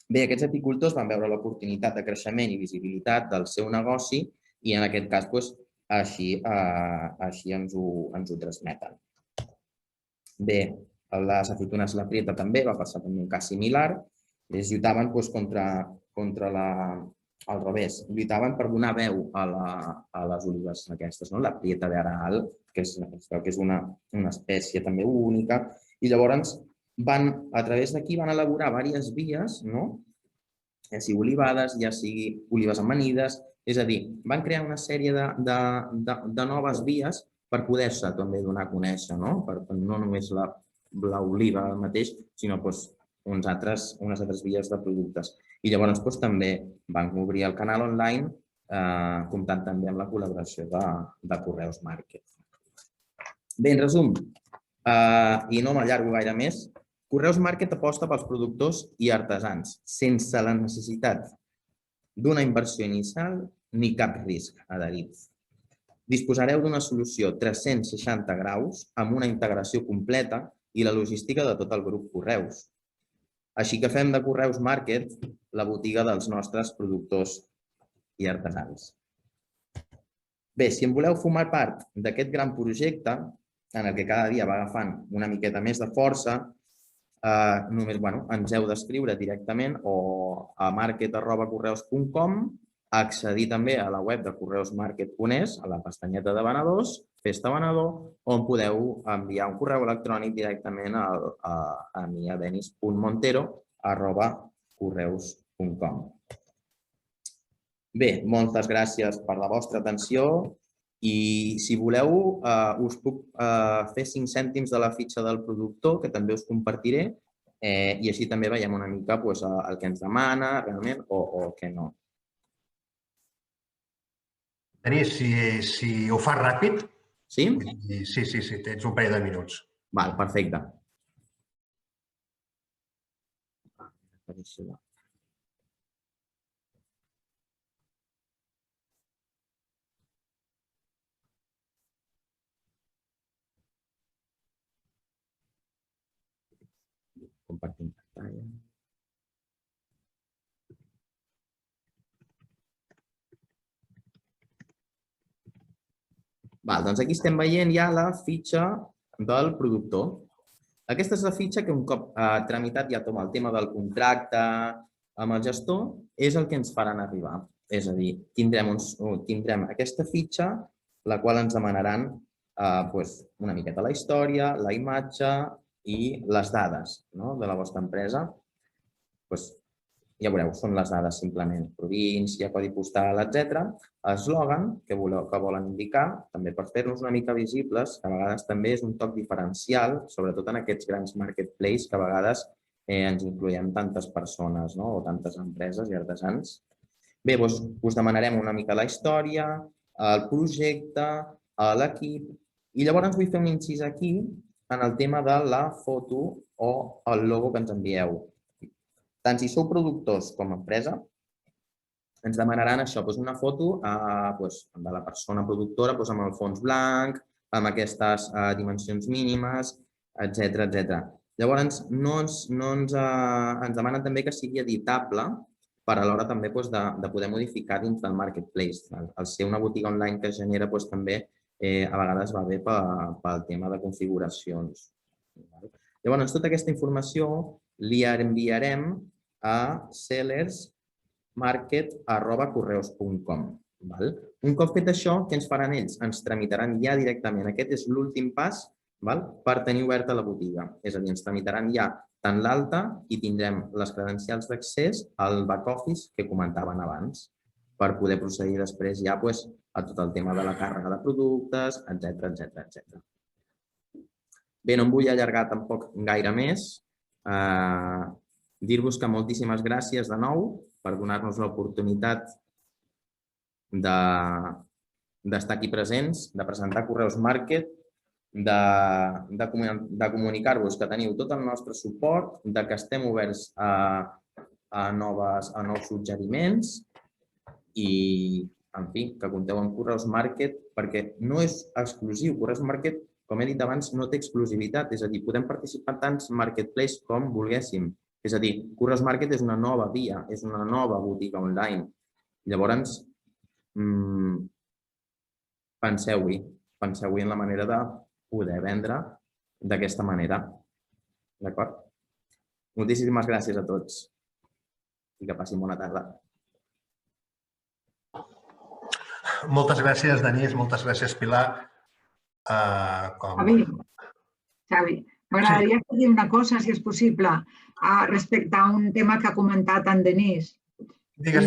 Bé, aquests apicultors van veure l'oportunitat de creixement i visibilitat del seu negoci i en aquest cas així ens ho transmeten. Bé, les aceitunes La Prieta també va passar un cas similar. Ells lluitaven al revés, lluitaven per donar veu a les olives aquestes, la Prieta de Aral, que és una espècie també única, i llavors a través d'aquí van elaborar diverses vies, ja sigui olivades, ja sigui olives amanides, és a dir, van crear una sèrie de noves vies per poder-se també donar a conèixer, no només l'oliva mateix, sinó unes altres vies de productes. I llavors també van obrir el canal online comptant també amb la col·laboració de Correus Market. Bé, en resum, i no m'allargo gaire més, Correus Market aposta pels productors i artesans, sense la necessitat d'una inversió inicial ni cap risc adherit. Disposareu d'una solució 360 graus amb una integració completa i la logística de tot el grup Correus. Així que fem de Correus Market la botiga dels nostres productors i artesans. Bé, si en voleu formar part d'aquest gran projecte, en el que cada dia va agafant una miqueta més de força, només ens heu d'escriure directament o a market@correus.com, accedir també a la web de correusmarket.es, a la pestanyeta de venedors, Festa Venedor, on podeu enviar un correu electrònic directament a mi, a denis.montero@correus.com. Bé, moltes gràcies per la vostra atenció i si voleu us puc fer 5 cèntims de la fitxa del productor, que també us compartiré, i així també veiem una mica el que ens demana realment o què no. Denis, si ho fas ràpid... Sí? Sí, tens un parell de minuts. Val, perfecte. Compartim pantalla. Doncs aquí estem veient ja la fitxa del productor. Aquesta és la fitxa que un cop tramitat ja tot el tema del contracte amb el gestor és el que ens faran arribar. És a dir, tindrem aquesta fitxa, la qual ens demanaran una miqueta la història, la imatge i les dades de la vostra empresa. Ja veureu, són les dades simplement, província, codi postal, etc. Eslògan que volen indicar, també per fer-nos una mica visibles, que a vegades també és un toc diferencial, sobretot en aquests grans marketplaces, que a vegades ens incloem tantes persones o tantes empreses i artesans. Bé, us demanarem una mica la història, el projecte, l'equip, i llavors vull fer un incís aquí en el tema de la foto o el logo que ens envieu. Tant si sou productors com a empresa, ens demanaran això, una foto de la persona productora amb el fons blanc, amb aquestes dimensions mínimes, etc. Llavors, ens demanen també que sigui editable per a l'hora també de poder modificar dins del marketplace. Al ser una botiga online que es genera, també a vegades va bé pel tema de configuracions. Llavors, tota aquesta informació li enviarem a sellersmarket@correus.com. Un cop fet això, què ens faran ells? Ens tramitaran ja directament. Aquest és l'últim pas per tenir oberta la botiga. És a dir, ens tramitaran ja tant l'alta i tindrem les credencials d'accés al back-office que comentaven abans per poder procedir després ja a tot el tema de la càrrega de productes, etc. Bé, no em vull allargar tampoc gaire més. Dir-vos que moltíssimes gràcies de nou per donar-nos l'oportunitat d'estar aquí presents, de presentar Correus Market, de comunicar-vos que teniu tot el nostre suport, que estem oberts a nous suggeriments i, en fi, que compteu amb Correus Market perquè no és exclusiu. Correus Market, com he dit abans, no té exclusivitat. És a dir, podem participar en tants marketplaces com volguéssim. És a dir, Correus Market és una nova via, és una nova botiga online. Llavors, penseu-hi en la manera de poder vendre d'aquesta manera. D'acord? Moltíssimes gràcies a tots i que passin bona tarda. Moltes gràcies, Denís. Moltes gràcies, Pilar. Xavi, m'agradaria dir una cosa, si és possible, respecte a un tema que ha comentat en Denís. Digues.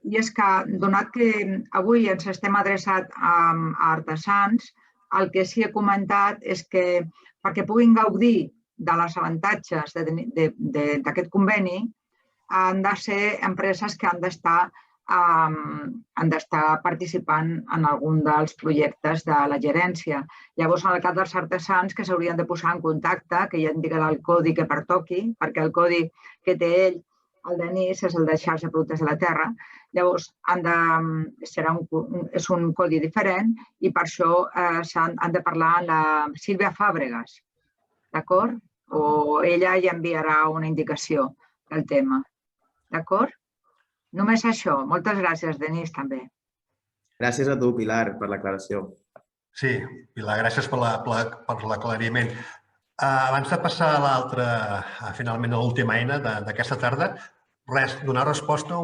I és que, donat que avui ens estem adreçat a artesans, el que sí he comentat és que perquè puguin gaudir de les avantatges d'aquest conveni han de ser empreses que han d'estar participant en algun dels projectes de la gerència. Llavors, en el cas dels artesans, que s'haurien de posar en contacte, que ja indicarà el codi que pertoqui, perquè el codi que té ell, el Denís, és el de xarxa productes de la terra. Llavors, és un codi diferent i per això han de parlar amb la Sílvia Fàbregas, d'acord? O ella ja enviarà una indicació del tema, d'acord? Només això. Moltes gràcies, Denís, també. Gràcies a tu, Pilar, per l'aclaració. Sí, Pilar, gràcies per l'aclariment. Abans de passar a finalment a l'última eina d'aquesta tarda, donar resposta a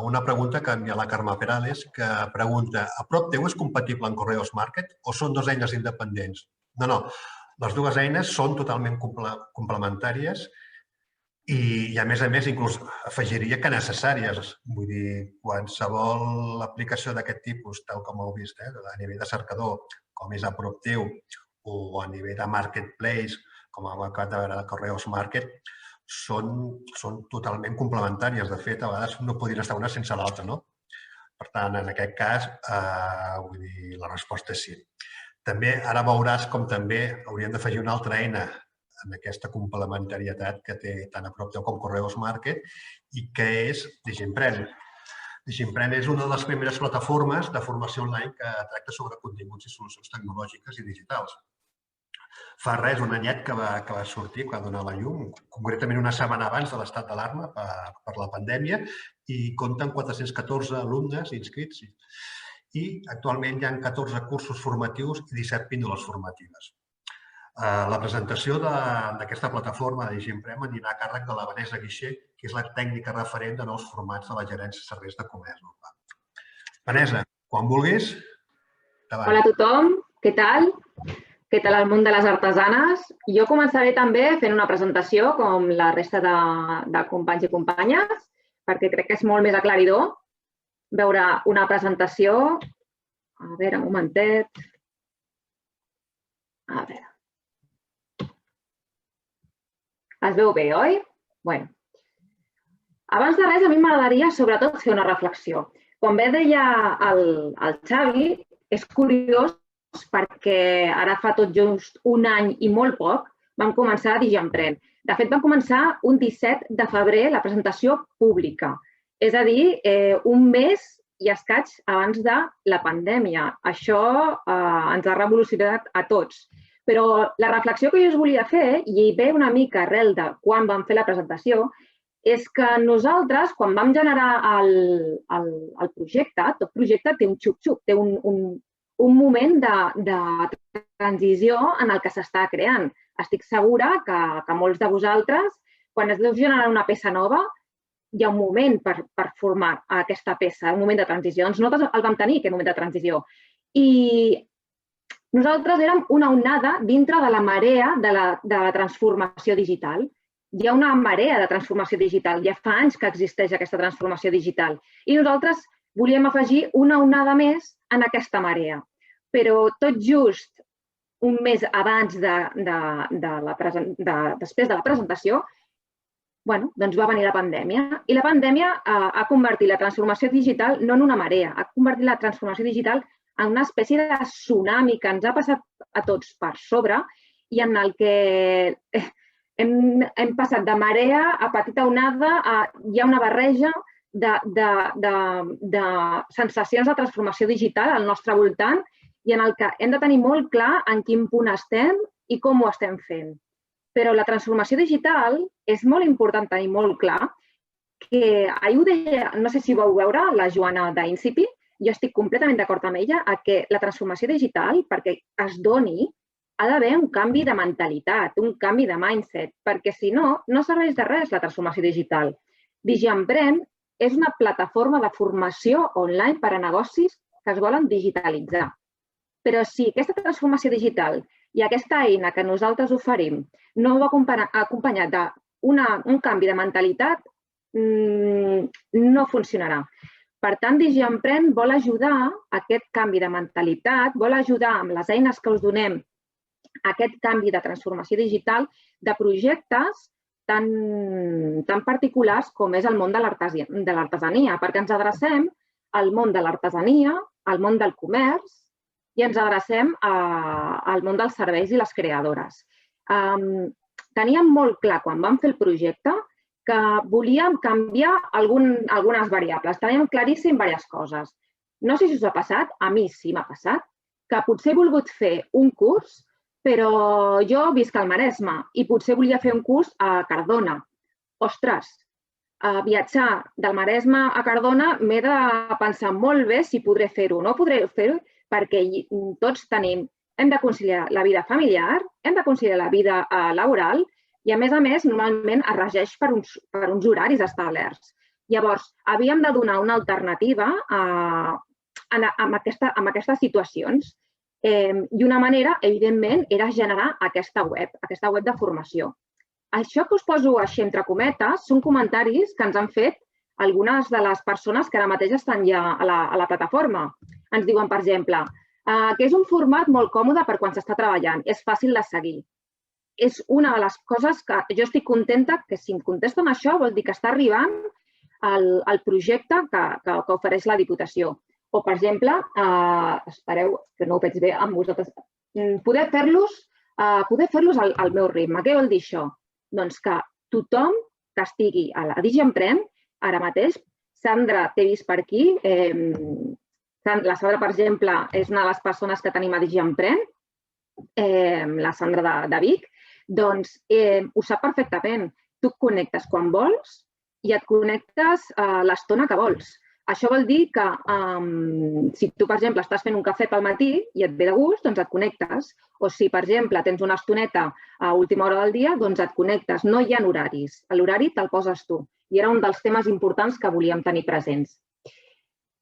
una pregunta que envia la Carme Perales, que pregunta: a prop teu és compatible amb Correus Market o són dues eines independents? No. Les dues eines són totalment complementàries i, a més, inclús afegiria que necessàries. Vull dir, qualsevol aplicació d'aquest tipus, tal com heu vist, a nivell de cercador, com és a prop teu, o a nivell de marketplace, com hem acabat de veure de Correus Market, són totalment complementàries. De fet, a vegades no podrien estar una sense l'altra, no? Per tant, en aquest cas, la resposta és sí. També ara veuràs com també hauríem d'afegir una altra eina en aquesta complementarietat que té tant a prop teu com Correus Market i que és Digimprèn. Digimprèn és una de les primeres plataformes de formació online que tracta sobre continguts i solucions tecnològiques i digitals. Fa res, un anyet que va sortir, que va donar la llum, concretament una setmana abans de l'estat d'alarma per la pandèmia, i compta amb 414 alumnes inscrits. I actualment hi ha 14 cursos formatius i 17 píndoles formatives. La presentació d'aquesta plataforma de Digimprèn anirà a càrrec de la Vanessa Guixer, que és la tècnica referent de nous formats de la gerència de serveis de comerç urbà. Vanessa, quan vulguis, endavant. Hola a tothom, què tal? Què tal el món de les artesanes? Jo començaré també fent una presentació, com la resta de companys i companyes, perquè crec que és molt més aclaridor veure una presentació. A veure, un momentet. A veure. Es veu bé, oi? Bé. Abans de res, a mi m'agradaria sobretot fer una reflexió. Com bé deia el Xavi, és curiós perquè ara fa tot just un any i molt poc vam començar a Digimprèn. De fet, vam començar un 17 de febrer la presentació pública. És a dir, un mes i escaig abans de la pandèmia. Això ens ha revolucionat a tots. Però la reflexió que jo us volia fer, i ve una mica arrel de quan vam fer la presentació, és que nosaltres, quan vam generar el projecte, tot projecte té un xup-xup, té un moment de transició en el que s'està creant. estic segura que molts de vosaltres, quan es deu generar una peça nova, hi ha un moment per formar aquesta peça, un moment de transició. Doncs nosaltres el vam tenir, aquest moment de transició. I nosaltres érem una onada dintre de la marea de la transformació digital. Hi ha una marea de transformació digital. Ja fa anys que existeix aquesta transformació digital. I nosaltres volíem afegir una onada més en aquesta marea. Però tot just un mes abans després de la presentació, doncs va venir la pandèmia. I la pandèmia ha convertit la transformació digital no en una marea, ha convertit la transformació digital en una espècie de tsunami que ens ha passat a tots per sobre i en el que hem passat de marea a petita onada, hi ha una barreja de sensacions de transformació digital al nostre voltant i en el que hem de tenir molt clar en quin punt estem i com ho estem fent. Però la transformació digital és molt important tenir molt clar que, ahir ho deia, no sé si vau veure la Joana d'Incipi, jo estic completament d'acord amb ella que la transformació digital, perquè es doni, ha d'haver un canvi de mentalitat, un canvi de mindset, perquè si no, no serveix de res la transformació digital. DigiEmprèn és una plataforma de formació online per a negocis que es volen digitalitzar. Però si aquesta transformació digital i aquesta eina que nosaltres oferim no va acompanyat d'un canvi de mentalitat, no funcionarà. Per tant, DigiEmprèn vol ajudar a aquest canvi de mentalitat, vol ajudar amb les eines que us donem a aquest canvi de transformació digital de projectes tan particulars com és el món de l'artesania, perquè ens adrecem al món de l'artesania, al món del comerç i ens adrecem al món dels serveis i les creadores. Teníem molt clar quan vam fer el projecte que volíem canviar algunes variables. Teníem claríssim diverses coses. No sé si us ha passat, a mi sí m'ha passat, que potser he volgut fer un curs, però jo visc al Maresme i potser volia fer un curs a Cardona. Ostres, viatjar del Maresme a Cardona m'he de pensar molt bé si podré fer-ho o no podré fer-ho, perquè tots hem de conciliar la vida familiar, hem de conciliar la vida laboral i, a més, normalment es regeix per uns horaris establerts. Llavors, havíem de donar una alternativa a aquestes situacions. I una manera, evidentment, era generar aquesta web de formació. Això que us poso així entre cometes són comentaris que ens han fet algunes de les persones que ara mateix estan ja a la plataforma. Ens diuen, per exemple, que és un format molt còmode per quan s'està treballant, és fàcil de seguir. És una de les coses que jo estic contenta que si em contesten això vol dir que està arribant el projecte que ofereix la Diputació. O, per exemple, espereu, que no ho veig bé amb vosaltres, poder fer-los al meu ritme. Què vol dir això? Doncs que tothom que estigui a la DigiEmprèn, ara mateix, Sandra, t'he vist per aquí, la Sandra, per exemple, és una de les persones que tenim a DigiEmprèn, la Sandra de Vic, doncs ho sap perfectament. Tu et connectes quan vols i et connectes l'estona que vols. Això vol dir que si tu, per exemple, estàs fent un cafè pel matí i et ve de gust, doncs et connectes. O si, per exemple, tens una estoneta a última hora del dia, doncs et connectes. No hi ha horaris. L'horari te'l poses tu. I era un dels temes importants que volíem tenir presents.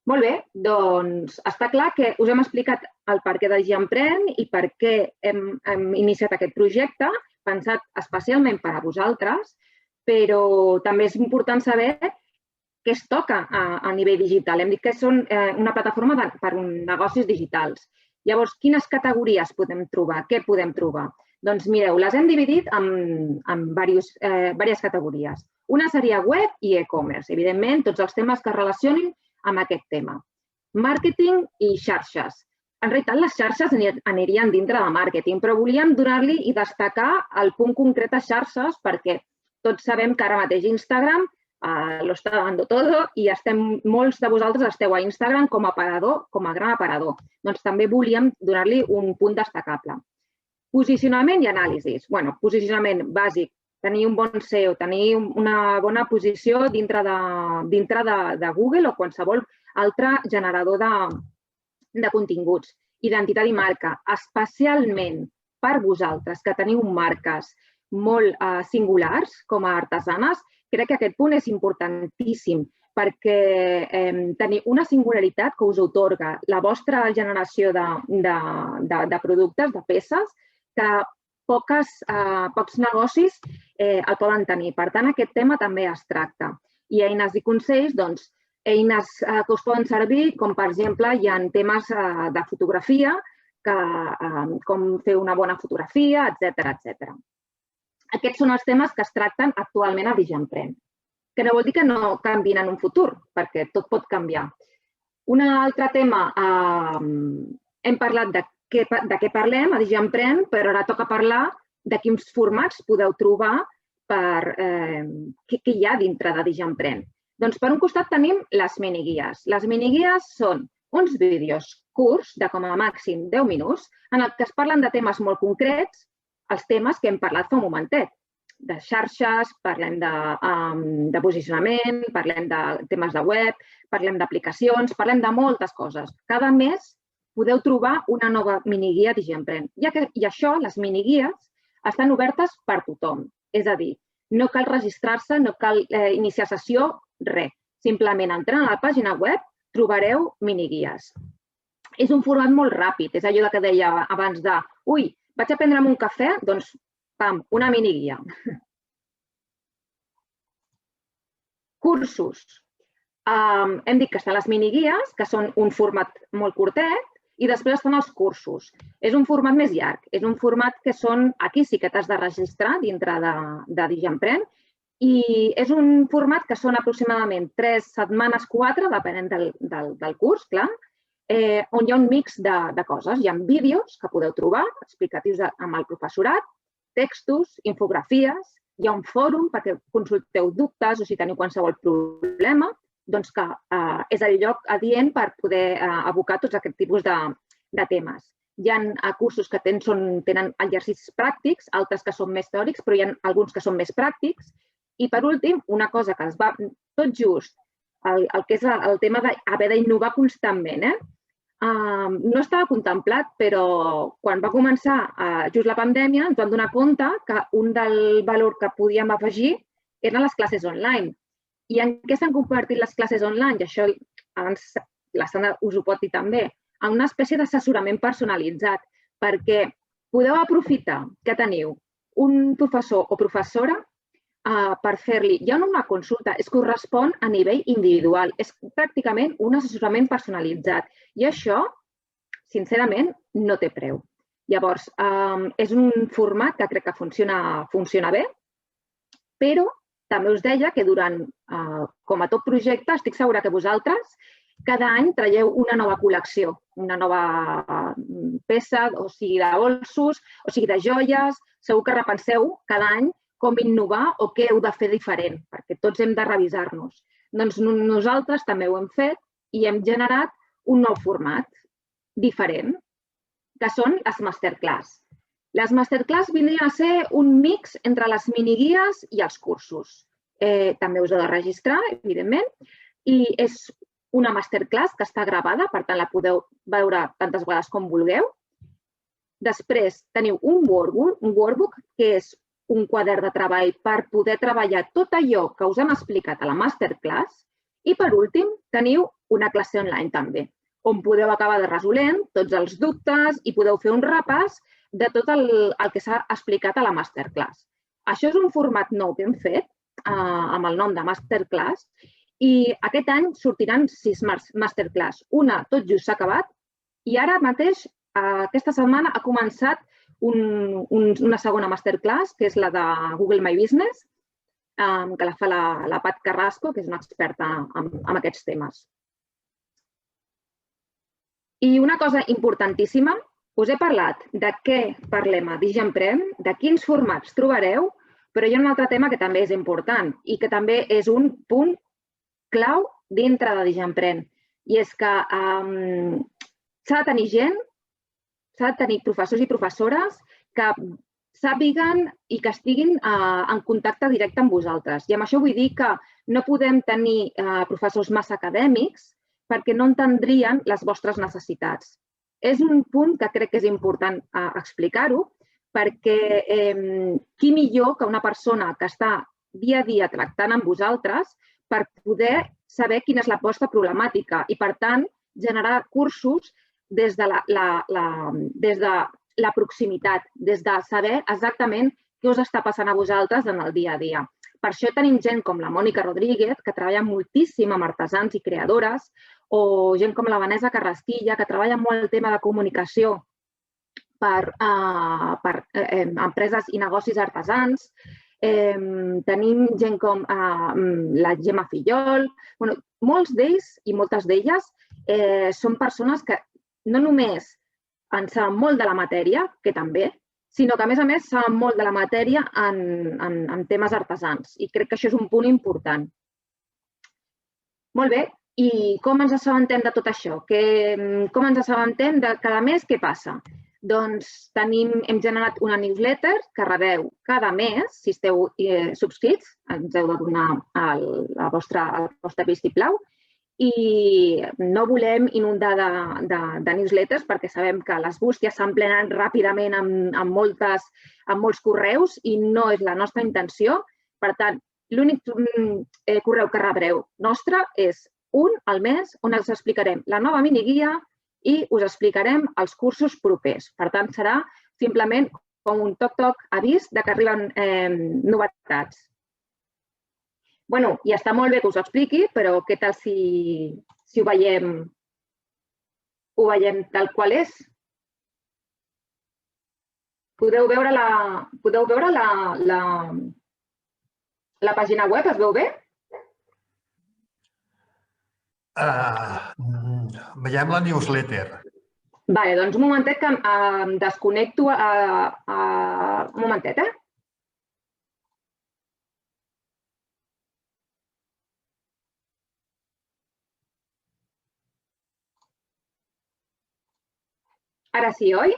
Molt bé, doncs està clar que us hem explicat el perquè de DigiEmprèn i per què hem iniciat aquest projecte, pensat especialment per a vosaltres, però també és important saber què es toca a nivell digital. Hem dit que són una plataforma per a negocis digitals. Llavors, quines categories podem trobar? Què podem trobar? Doncs mireu, les hem dividit en diverses categories. Una seria web i e-commerce. Evidentment, tots els temes que es relacionin amb aquest tema. Màrqueting i xarxes. En realitat, les xarxes anirien dintre de màrqueting, però volíem donar-li i destacar el punt concret a xarxes perquè tots sabem que ara mateix Instagram lo està dando todo i molts de vosaltres esteu a Instagram com a aparador, com a gran aparador. Doncs també volíem donar-li un punt destacable. Posicionament i anàlisis. Bé, posicionament bàsic, tenir un bon SEO, tenir una bona posició dintre de Google o qualsevol altre generador de continguts. Identitat i marca, especialment per vosaltres, que teniu marques molt singulars com a artesanes, crec que aquest punt és importantíssim perquè tenir una singularitat que us atorga la vostra generació de productes, de peces, que pocs negocis el poden tenir. Per tant, aquest tema també es tracta. I eines i consells, doncs, eines que us poden servir, com per exemple hi ha temes de fotografia, com fer una bona fotografia, etc. Aquests són els temes que es tracten actualment a DigiEmprèn, que no vol dir que no canviïn en un futur, perquè tot pot canviar. Un altre tema, hem parlat de què parlem a DigiEmprèn, però ara toca parlar de quins formats podeu trobar què hi ha dintre de DigiEmprèn. Doncs per un costat tenim les miniguies. Les miniguies són uns vídeos curts de com a màxim 10 minuts en els que es parlen de temes molt concrets, els temes que hem parlat fa un momentet, de xarxes, parlem de posicionament, parlem de temes de web, parlem d'aplicacions, parlem de moltes coses. Cada mes podeu trobar una nova miniguia DigiEmprèn. I això, les miniguies, estan obertes per tothom. És a dir, no cal registrar-se, no cal iniciar sessió, res. Simplement entrant a la pàgina web trobareu miniguies. És un format molt ràpid, és allò que deia abans de ui, vaig a prendre'm un cafè, doncs, pam, una miniguia. Cursos. Hem dit que estan les miniguies, que són un format molt curtet, i després estan els cursos. És un format més llarg, és un format que són, aquí sí que t'has de registrar dintre de DigiEmprèn, i és un format que són aproximadament 3 setmanes, 4, depenent del curs, clar, on hi ha un mix de coses. Hi ha vídeos que podeu trobar, explicatius amb el professorat, textos, infografies, hi ha un fòrum perquè consulteu dubtes o si teniu qualsevol problema, doncs que és el lloc adient per poder abocar tots aquests tipus de temes. Hi ha cursos que tenen exercicis pràctics, altres que són més teòrics, però hi ha alguns que són més pràctics. I per últim, una cosa que es va tot just, el que és el tema d'haver d'innovar constantment. No estava contemplat, però quan va començar just la pandèmia ens vam donar compte que un del valor que podíem afegir eren les classes online. I en què s'han convertit les classes online? I això abans la Sandra us ho pot dir també, en una espècie d'assessorament personalitzat, perquè podeu aprofitar que teniu un professor o professora per fer-li, ja no una consulta, es correspon a nivell individual, és pràcticament un assessorament personalitzat i això, sincerament, no té preu. Llavors, és un format que crec que funciona bé, però també us deia que durant, com a tot projecte, estic segura que vosaltres cada any traieu una nova col·lecció, una nova peça, o sigui de bolsos, o sigui de joies, segur que repenseu cada any com innovar o què heu de fer diferent, perquè tots hem de revisar-nos. Doncs nosaltres també ho hem fet i hem generat un nou format diferent, que són les masterclass. Les masterclass vindrien a ser un mix entre les miniguies i els cursos. També us heu de registrar, evidentment, i és una masterclass que està gravada, per tant la podeu veure tantes vegades com vulgueu. Després teniu un workbook, que és un quadern de treball per poder treballar tot allò que us hem explicat a la masterclass i, per últim, teniu una classe online també, on podeu acabar de resolent tots els dubtes i podeu fer un repàs de tot el que s'ha explicat a la masterclass. Això és un format nou que hem fet amb el nom de masterclass i aquest any sortiran 6 masterclass. Una tot just s'ha acabat i ara mateix, aquesta setmana, ha començat una segona masterclass, que és la de Google My Business, que la fa la Pat Carrasco, que és una experta en aquests temes. I una cosa importantíssima, us he parlat de què parlem a DigiEmprèn, de quins formats trobareu, però hi ha un altre tema que també és important i que també és un punt clau dintre de DigiEmprèn. I és que s'ha de tenir gent, s'ha de tenir professors i professores que sàpiguen i que estiguin en contacte directe amb vosaltres. I amb això vull dir que no podem tenir professors massa acadèmics perquè no entendrien les vostres necessitats. És un punt que crec que és important explicar-ho perquè qui millor que una persona que està dia a dia tractant amb vosaltres per poder saber quina és la vostra problemàtica i, per tant, generar cursos des de la proximitat, des de saber exactament què us està passant a vosaltres en el dia a dia. Per això tenim gent com la Mònica Rodríguez, que treballa moltíssim amb artesans i creadores, o gent com la Vanessa Carrasquilla, que treballa molt el tema de comunicació per empreses i negocis artesans. Tenim gent com la Gemma Fillol. Molts d'ells i moltes d'elles són persones que no només en saben molt de la matèria, que també, sinó que, a més, saben molt de la matèria en temes artesans. I crec que això és un punt important. Molt bé. I com ens assabentem de tot això? Com ens assabentem de cada mes què passa? Doncs hem generat una newsletter que rebeu cada mes, si esteu subscrits, ens heu de donar el vostre vistiplau. I no volem inundar de newsletters perquè sabem que les bústies s'emplenen ràpidament amb molts correus i no és la nostra intenció. Per tant, l'únic correu que rebreu nostre és un al mes on us explicarem la nova miniguia i us explicarem els cursos propers. Per tant, serà simplement com un toc-toc avís que arriben novetats. Bé, i està molt bé que us ho expliqui, però què tal si ho veiem tal qual és? Podeu veure la pàgina web? Es veu bé? Veiem la newsletter. Vale, doncs un momentet que em desconnecto. Un momentet, Ara sí, oi?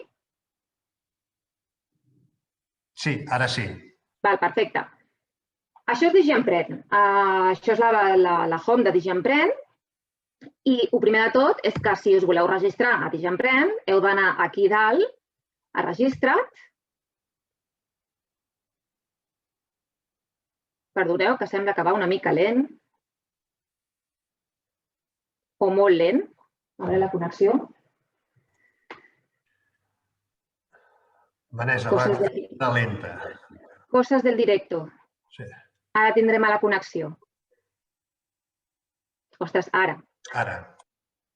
Sí, ara sí. Perfecte. Això és DigiEmprèn. Això és la home de DigiEmprèn. I el primer de tot és que si us voleu registrar a DigiEmprèn, heu d'anar aquí dalt a registrat. Perdoneu, que sembla que va una mica lent. O molt lent. A veure la connexió. Vanessa, va lenta. Coses del directo. Sí. Ara tindrem la connexió. Ostres, ara. Ara.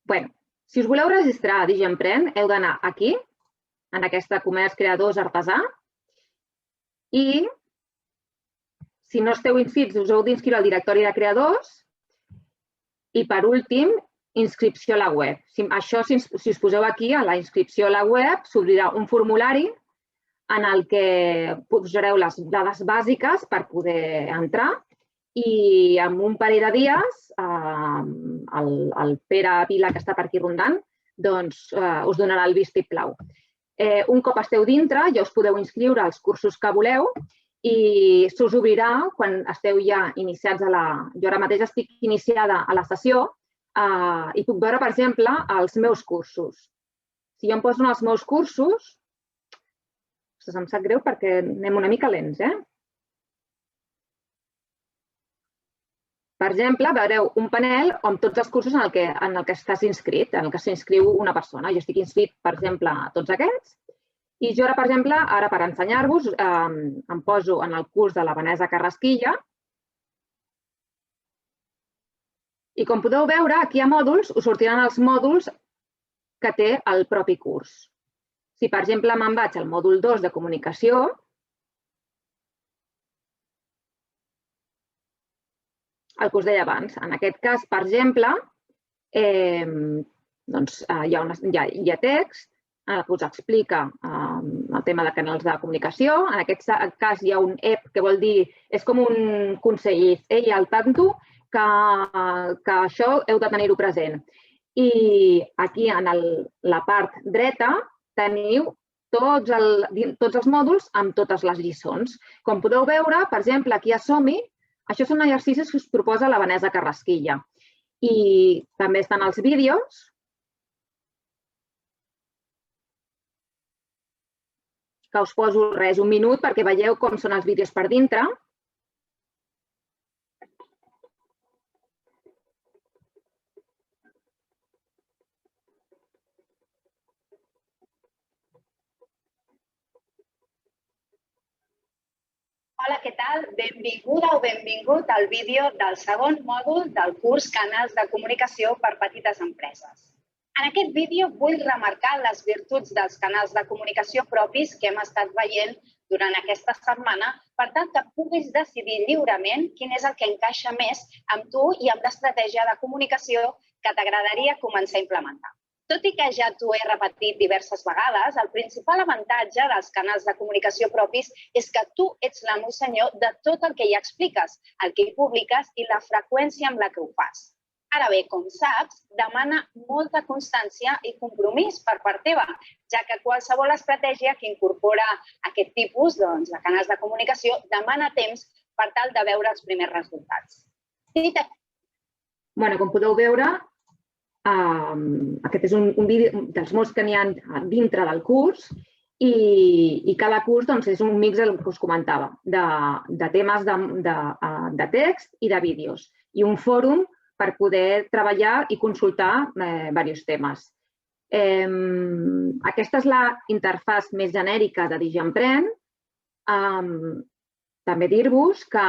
Bé, si us voleu registrar a DigiEmprèn, heu d'anar aquí, en aquesta comerç creadors artesà, i si no esteu inscrits, us heu d'inscriure al directori de creadors i, per últim, inscripció a la web. Això, si us poseu aquí, a la inscripció a la web, s'obrirà un formulari en el que posareu les dades bàsiques per poder entrar i en un parell de dies el Pere Vila, que està per aquí rondant, doncs us donarà el vistiplau. Un cop esteu dintre, ja us podeu inscriure als cursos que voleu i s'us obrirà quan esteu ja iniciats a la... Jo ara mateix estic iniciada a la sessió i puc veure, per exemple, els meus cursos. Si jo em poso en els meus cursos, em sap greu perquè anem una mica lents, Per exemple, veureu un panel amb tots els cursos en el que estàs inscrit, en el que s'inscriu una persona. Jo estic inscrit, per exemple, a tots aquests. I jo ara, per exemple, per ensenyar-vos, em poso en el curs de la Vanessa Carrasquilla. I com podeu veure, aquí a mòduls us sortiran els mòduls que té el propi curs. Si, per exemple, me'n vaig al mòdul 2 de comunicació, el que us deia abans, en aquest cas, per exemple, hi ha text en el que us explica el tema de canals de comunicació. En aquest cas hi ha un EP, que vol dir, és com un consell, al tanto, que això heu de tenir-ho present. I aquí, en la part dreta, teniu tots els mòduls amb totes les lliçons. Com podeu veure, per exemple, aquí a Som-hi, això són exercicis que us proposa la Vanessa Carrasquilla. I també estan els vídeos. que us poso res, un minut, perquè veieu com són els vídeos per dintre. Hola, què tal? Benvinguda o benvingut al vídeo del segon mòdul del curs Canals de Comunicació per Petites Empreses. En aquest vídeo vull remarcar les virtuts dels canals de comunicació propis que hem estat veient durant aquesta setmana per tal que puguis decidir lliurement quin és el que encaixa més amb tu i amb l'estratègia de comunicació que t'agradaria començar a implementar. Tot i que ja t'ho he repetit diverses vegades, el principal avantatge dels canals de comunicació propis és que tu ets l'amo i senyor de tot el que hi expliques, el que hi publiques i la freqüència amb la que ho fas. Ara bé, com saps, demana molta constància i compromís per part teva, ja que qualsevol estratègia que incorpora aquest tipus de canals de comunicació demana temps per tal de veure els primers resultats. Com podeu veure, aquest és un vídeo dels molts que n'hi ha dintre del curs i cada curs és un mix del que us comentava, de temes de text i de vídeos i un fòrum per poder treballar i consultar diversos temes. Aquesta és la interfàs més genèrica de DigiEmpren. També dir-vos que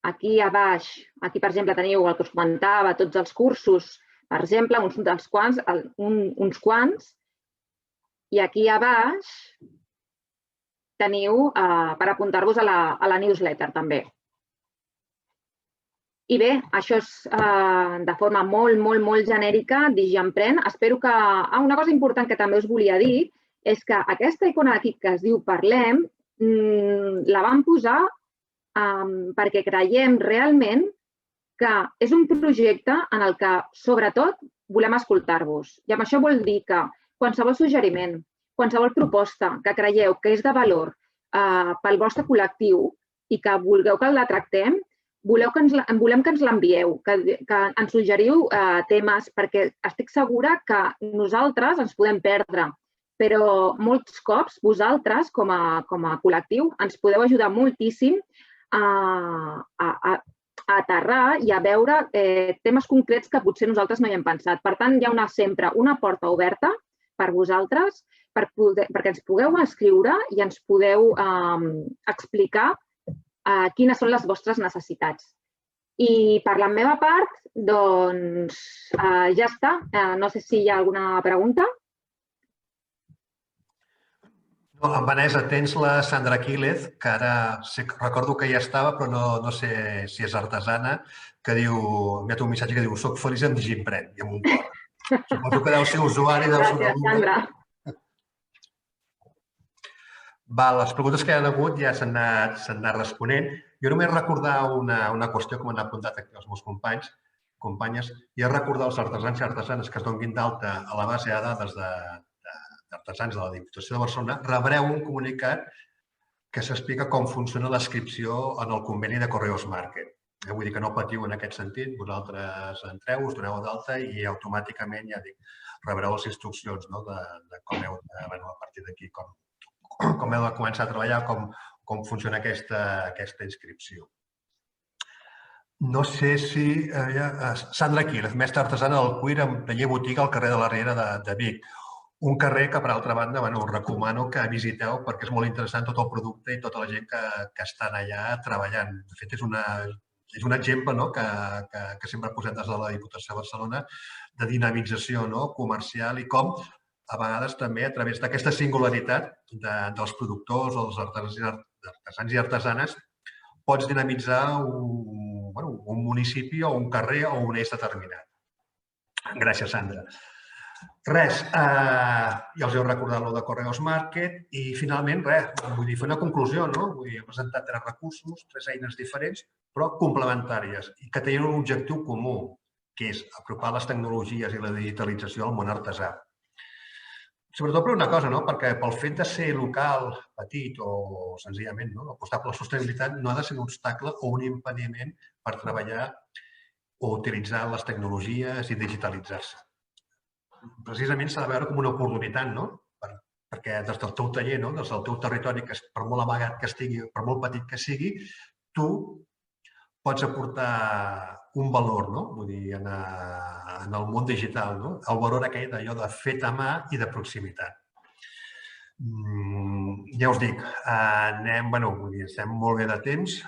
aquí a baix, aquí per exemple teniu el que us comentava, tots els cursos, per exemple, uns quants, i aquí a baix teniu per apuntar-vos a la newsletter també. I bé, això és de forma molt genèrica, DigiEmpren. Espero que... Una cosa important que també us volia dir és que aquesta icona d'aquí que es diu Parlem la vam posar perquè creiem realment que és un projecte en el que, sobretot, volem escoltar-vos. I amb això vol dir que qualsevol suggeriment, qualsevol proposta que creieu que és de valor pel vostre col·lectiu i que vulgueu que la tractem, volem que ens l'envieu, que ens suggeriu temes, perquè estic segura que nosaltres ens podem perdre, però molts cops vosaltres, com a col·lectiu, ens podeu ajudar moltíssim a aterrar i a veure temes concrets que potser nosaltres no hi hem pensat. Per tant, hi ha sempre una porta oberta per vosaltres perquè ens pugueu escriure i ens podeu explicar quines són les vostres necessitats. I per la meva part, doncs ja està. No sé si hi ha alguna pregunta. En Vanessa, tens la Sandra Quílez, que ara recordo que ja estava, però no sé si és artesana, que diu, enviat un missatge que diu soc feliç amb DigiEmpren i amb un cor. Suposo que deu ser usuari, deu ser una alumna. Sandra. Les preguntes que hi ha hagut ja s'han anat responent. Jo només recordar una qüestió que m'han apuntat aquí els meus companyes, i és recordar als artesans i artesanes que es donin d'alta a la base de dades d'artesans de la Diputació de Barcelona, rebreu un comunicat que s'explica com funciona l'inscripció en el conveni de Correos Market. Vull dir que no patiu en aquest sentit, vosaltres entreu, us doneu d'alta i automàticament, ja dic, rebreu les instruccions de com heu de, a partir d'aquí, com heu de començar a treballar, com funciona aquesta inscripció. No sé si... Sandra Quílez, mestra artesana del cuir amb taller botiga al carrer de la Riera de Vic. Un carrer que, per altra banda, us recomano que visiteu perquè és molt interessant tot el producte i tota la gent que estan allà treballant. De fet, és un exemple que sempre posem des de la Diputació de Barcelona de dinamització comercial i com, a vegades també, a través d'aquesta singularitat dels productors o dels artesans i artesanes, pots dinamitzar un municipi o un carrer o un eix determinat. Gràcies, Sandra. Res, ja us heu recordat el de Correos Market i finalment, vull dir, fer una conclusió, no? Vull dir, he presentat 3 recursos, 3 eines diferents, però complementàries i que tenen un objectiu comú, que és apropar les tecnologies i la digitalització al món artesà. Sobretot per una cosa, perquè pel fet de ser local, petit o senzillament apostar per la sostenibilitat no ha de ser un obstacle o un impediment per treballar o utilitzar les tecnologies i digitalitzar-se. Precisament s'ha de veure com una oportunitat perquè des del teu taller, des del teu territori, que per molt amagat que estigui, per molt petit que sigui, tu pots aportar un valor, vull dir, en el món digital, el valor aquell d'allò de fet a mà i de proximitat. Ja us dic, estem molt bé de temps.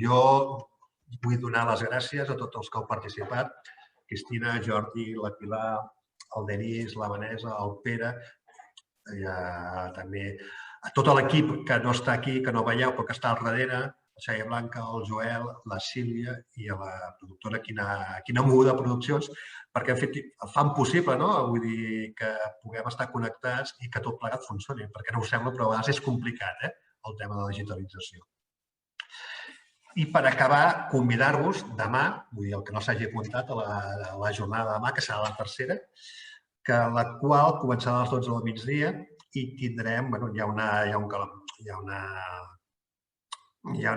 Jo vull donar les gràcies a tots els que heu participat. Cristina, Jordi, la Pilar, el Denis, la Vanessa, el Pere, també a tot l'equip que no està aquí, que no veieu, però que està al darrere, la Xaia Blanca, el Joel, la Sílvia i a la productora Quina Moguda Produccions, perquè fan possible, vull dir, que puguem estar connectats i que tot plegat funcioni, perquè no us sembla, però a vegades és complicat, el tema de la digitalització. I per acabar, convidar-vos demà, vull dir, el que no s'hagi apuntat a la jornada de demà, que serà la tercera, que la qual començarà a les 12 del migdia i tindrem,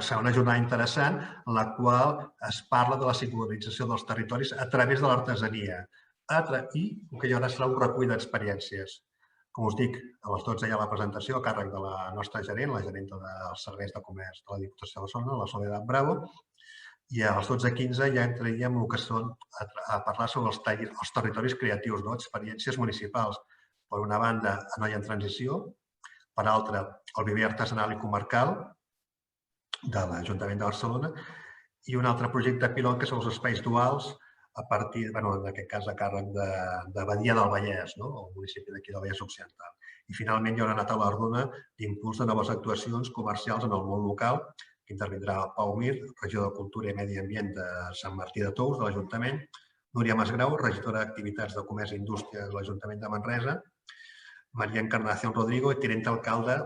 serà una jornada interessant en la qual es parla de la singularització dels territoris a través de l'artesania i que hi haurà serà un recull d'experiències. Com us dic, a les 12 hi ha la presentació a càrrec de la nostra gerent, la gerenta dels serveis de comerç de la Diputació de Barcelona, la Soledad Bravo, i a les 12:15 ja entraríem en el que són a parlar sobre els territoris creatius, experiències municipals. Per una banda, Anoia en Transició, per altra, el Viver Artesanal i Comarcal de l'Ajuntament de Barcelona i un altre projecte pilot que són els espais duals a partir, en aquest cas, a càrrec de Badia del Vallès, el municipi d'aquí del Vallès Occidental. I finalment hi haurà una taula rodona d'impuls de noves actuacions comercials en el món local, que intervindrà Pau Mir, regidor de Cultura i Medi Ambient de Sant Martí de Tous, de l'Ajuntament, Núria Masgrau, regidora d'Activitats de Comerç i Indústria de l'Ajuntament de Manresa, Maria Encarnación Rodrigo, tinent alcalde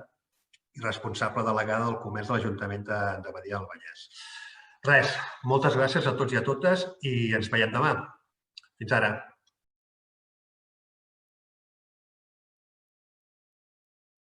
i responsable delegada del comerç de l'Ajuntament de Badia del Vallès. Res, moltes gràcies a tots i a totes i ens veiem demà. Fins ara.